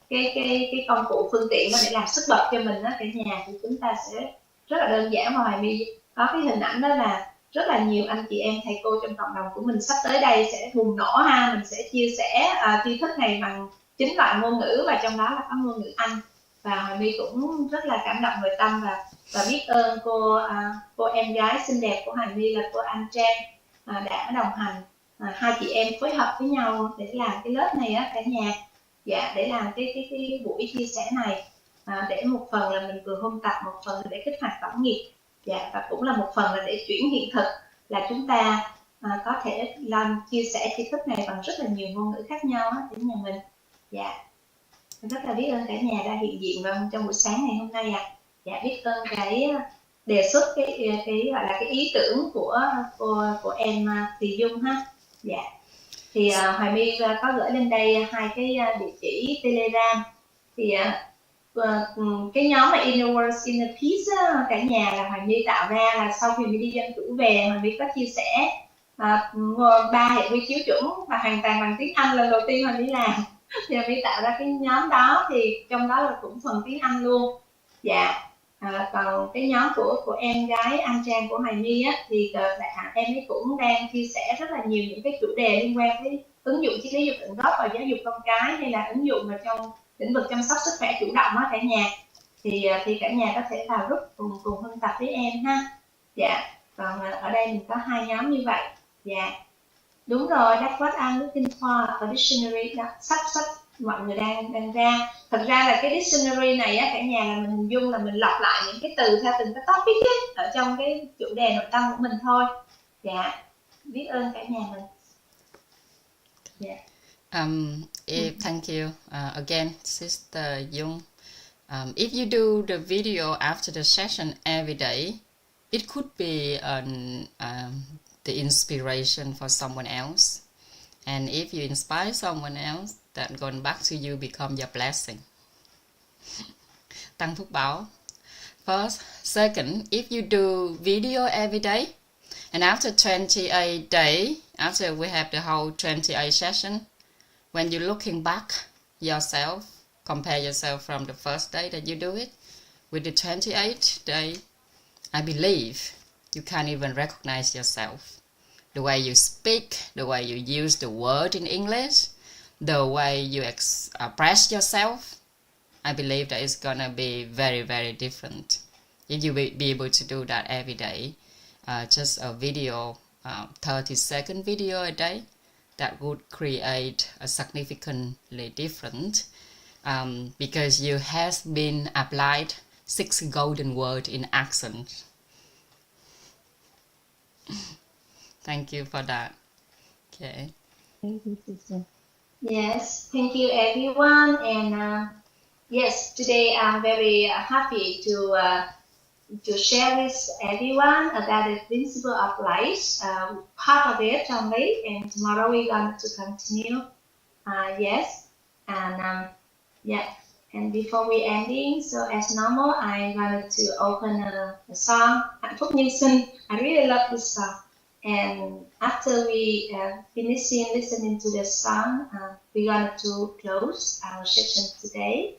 cái công cụ phương tiện để làm sức bật cho mình đó cả nhà, thì chúng ta sẽ rất là đơn giản. Mà Hoài My có cái hình ảnh đó là rất là nhiều anh chị em thầy cô trong cộng đồng của mình sắp tới đây sẽ bùng nổ ha, mình sẽ chia sẻ tri thức này bằng 9 loại ngôn ngữ, và trong đó là có ngôn ngữ Anh. Và Hoài My cũng rất là cảm động nội tâm và biết ơn cô em gái xinh đẹp của Hoài My là cô Anh Trang đã đồng hành, hai chị em phối hợp với nhau để làm cái lớp này á cả nhà. Dạ, để làm cái buổi chia sẻ này, để một phần là mình vừa ôn tập, một phần là để kích hoạt tổng nghiệp, dạ, và cũng là một phần là để chuyển hiện thực, là chúng ta có thể làm chia sẻ tri thức này bằng rất là nhiều ngôn ngữ khác nhau á cả nhà mình. Dạ, rất là biết ơn cả nhà đã hiện diện trong buổi sáng ngày hôm nay ạ. Dạ, biết ơn cái đề xuất, cái gọi là cái ý tưởng của em Thùy Dung ha. Dạ. Thì Hoài My có gửi lên đây hai cái địa chỉ Telegram. Thì cái nhóm mà Inner Words Inner Peace cả nhà là Hoài My tạo ra là sau khi My đi dân chủ về, Hoài My có chia sẻ 3 hệ quy chiếu chuẩn và hoàn toàn bằng tiếng Anh lần đầu tiên Hoài My làm. Thì Hoài My tạo ra cái nhóm đó, thì trong đó là cũng phần tiếng Anh luôn. Dạ. Còn cái nhóm của em gái Anh Trang của Hoài My á, thì em ấy cũng đang chia sẻ rất là nhiều những cái chủ đề liên quan tới ứng dụng triết lý dục tận gốc và giáo dục con cái, hay là ứng dụng vào trong lĩnh vực chăm sóc sức khỏe chủ động á cả nhà. Thì cả nhà có thể vào group cùng phân tập với em ha. Dạ. Còn ở đây mình có hai nhóm như vậy. Dạ. Đúng rồi, that's what I'm looking for, a dictionary. Đó, sách mọi người đang ra. Thật ra là cái dictionary này á cả nhà là mình hình dung là mình lọc lại những cái từ theo từng cái topic ấy, ở trong cái chủ đề nội tâm của mình thôi. Dạ, biết ơn cả nhà mình. Yeah. Thank you again, Sister Dung. If you do the video after the session every day, it could be the inspiration for someone else. And if you inspire someone else, then going back to you become your blessing. Tăng phúc báo. First, second, if you do video every day, and after 28 days, after we have the whole 28 session, when you're looking back yourself, compare yourself from the first day that you do it with the 28th day, I believe you can't even recognize yourself. The way you speak, the way you use the word in English, the way you express yourself, I believe that it's gonna be very, very different. If you be able to do that every day, just a video, 30-second video a day, that would create a significantly different, because you has been applied 6 golden words in accent. Thank you for that. Okay. Thank you, sister. Yes, thank you everyone. And yes, today I'm very happy to share with everyone about the principle of light, part of it only, and tomorrow we're going to continue. Yes, and yeah, and before we ending, so as normal, I'm going to open a song. Hạnh Phúc Nhân Sinh. I really love this song. And after we finishing listening to the song, we're going to close our session today.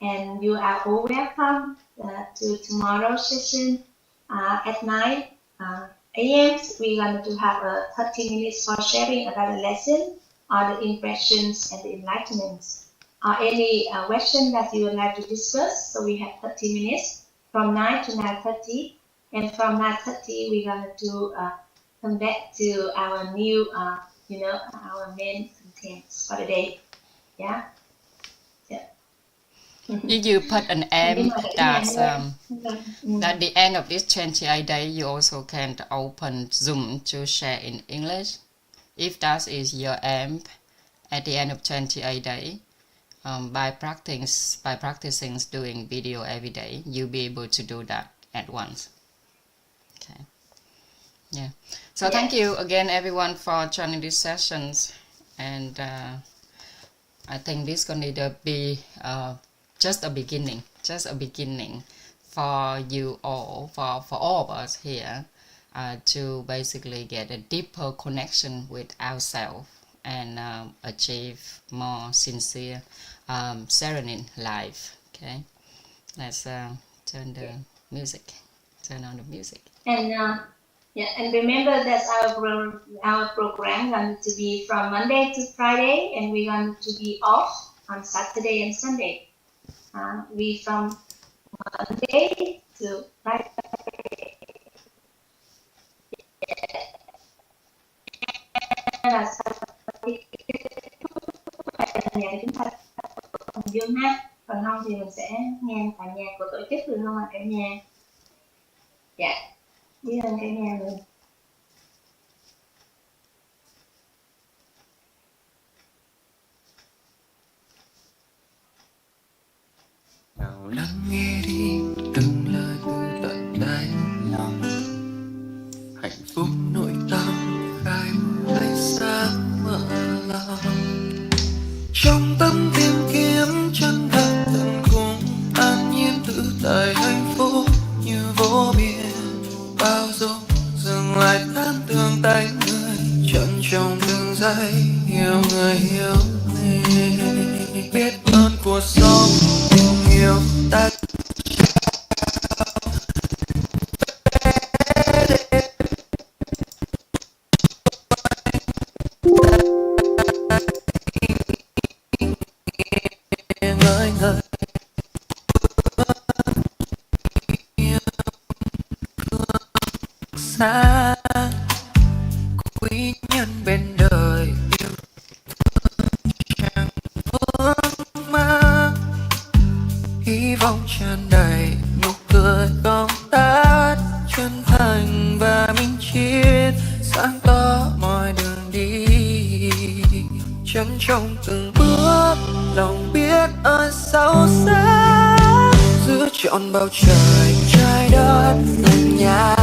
And you are all welcome to tomorrow's session at 9 a.m. We're going to have 30 minutes for sharing about the lesson or the impressions and the enlightenments. Or any question that you would like to discuss. So we have 30 minutes from 9 to 9:30. And from 9:30, we're going to come back to our new, our main contents for the day. Yeah. If you put an aim that at the end of this 28 days, you also can open Zoom to share in English. If that is your aim at the end of 28 days, by practicing doing video every day, you'll be able to do that at once. Okay. Yeah. So thank you again, everyone, for joining these sessions. And I think this is going to be just a beginning for you all, for all of us here, to basically get a deeper connection with ourselves and achieve more sincere serenity life. Okay, let's turn on the music. And and remember that our program going to be from Monday to Friday, and we're going to be off on Saturday and Sunday. We from Monday to Friday. Là chúng ta dương hát, còn không thì mình sẽ nghe tại nhạc của tổ chức được không ạ cả nhà? Dạ, biết ơn cả nhà rồi. Nào lắng nghe đi từng lời từ tận đáy lòng, hạnh phúc nội tâm khai ánh sáng mở lòng. Trong tâm tìm kiếm chân thật tận cùng, an nhiên tự tại hạnh phúc như vô biên. Bao dung dừng lại tán thương tánh người, trân trọng từng giây yêu người yêu mình. Biết ơn cuộc sống tình yêu ta xa quý nhân bên đời, yêu thương chẳng vướng mắc, hy vọng tràn đầy nụ cười không tắt, chân thành và minh triết sáng tỏ mọi đường đi. Trân trọng từng bước lòng biết ơn sâu sắc, giữ trọn bầu trời trái đất từng nhà.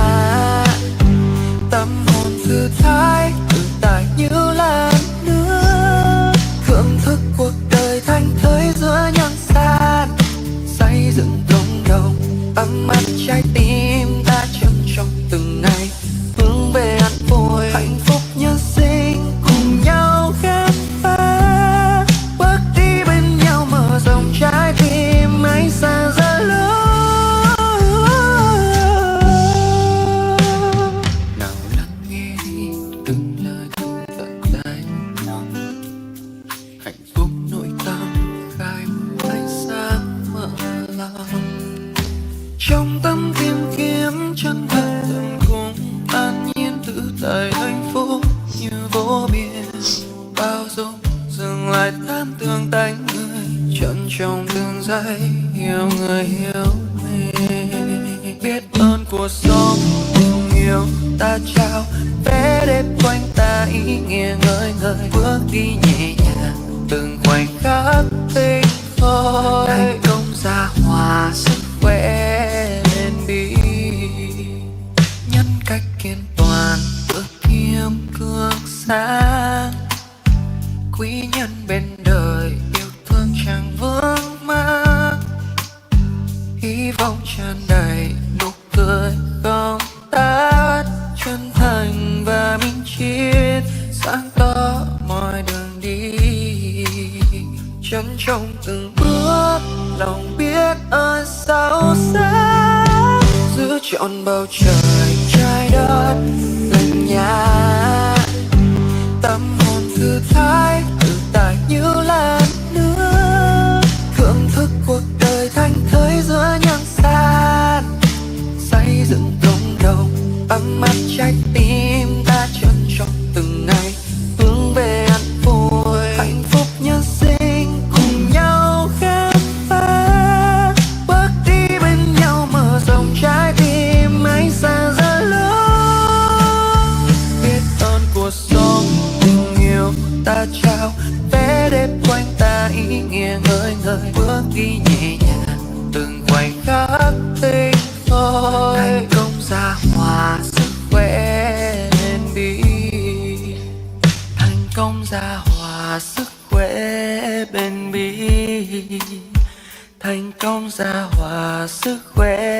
Tâm hồn thư thái tự tại như làn nước, thưởng thức cuộc đời thanh thơi giữa nhan san, xây dựng cộng đồng ấm áp trái tim ta trân trọng từng ngày, hướng về an vui hạnh phúc nhân sinh cùng nhau khám phá, bước đi bên nhau mở rộng trái tim ánh sáng ra lối. Trong tâm tìm kiếm chân thật tận cùng, an nhiên tự tại hạnh phúc như vô biên. Bao dung dừng lại tán thương tánh người, trân trọng từng giây yêu người yêu mình. Biết ơn cuộc sống tình yêu ta ta trao vé để quanh ta ý nghĩa ngời ngời, bước đi nhẹ nhàng từng khoảnh khắc tinh khôi, thành công ra hòa sức khỏe bền bỉ, nhân cách kiên toàn bước kiếm cương sáng, quý nhân bên đời yêu thương chẳng vướng mắc, hy vọng tràn đầy nụ cười không tắt, chân thành và minh triết sáng tỏ mọi đường đi, trân trọng từng bước lòng biết ơn sâu sắc, giữ trọn bầu trời trái đất là nhà, tâm hồn thư thái tự tại như làn nước, thưởng thức cuộc đời thanh thơi giữa nhang san, xây dựng cộng đồng ấm áp trái tim ta, trân trọng từng ngày hướng về an vui, hạnh phúc nhân sinh cùng nhau khám phá, bước đi bên nhau mở rộng trái tim ánh sáng rất lớn, biết ơn cuộc sống tình yêu ta trao vé để quanh ta ý nghĩa ngời ngời, bước đi nhẹ nhàng từng khoảnh khắc tinh khôi, thành công ra hòa sức khỏe bền bỉ, thành công ra hòa sức khỏe bền bỉ, thành công ra hòa sức khỏe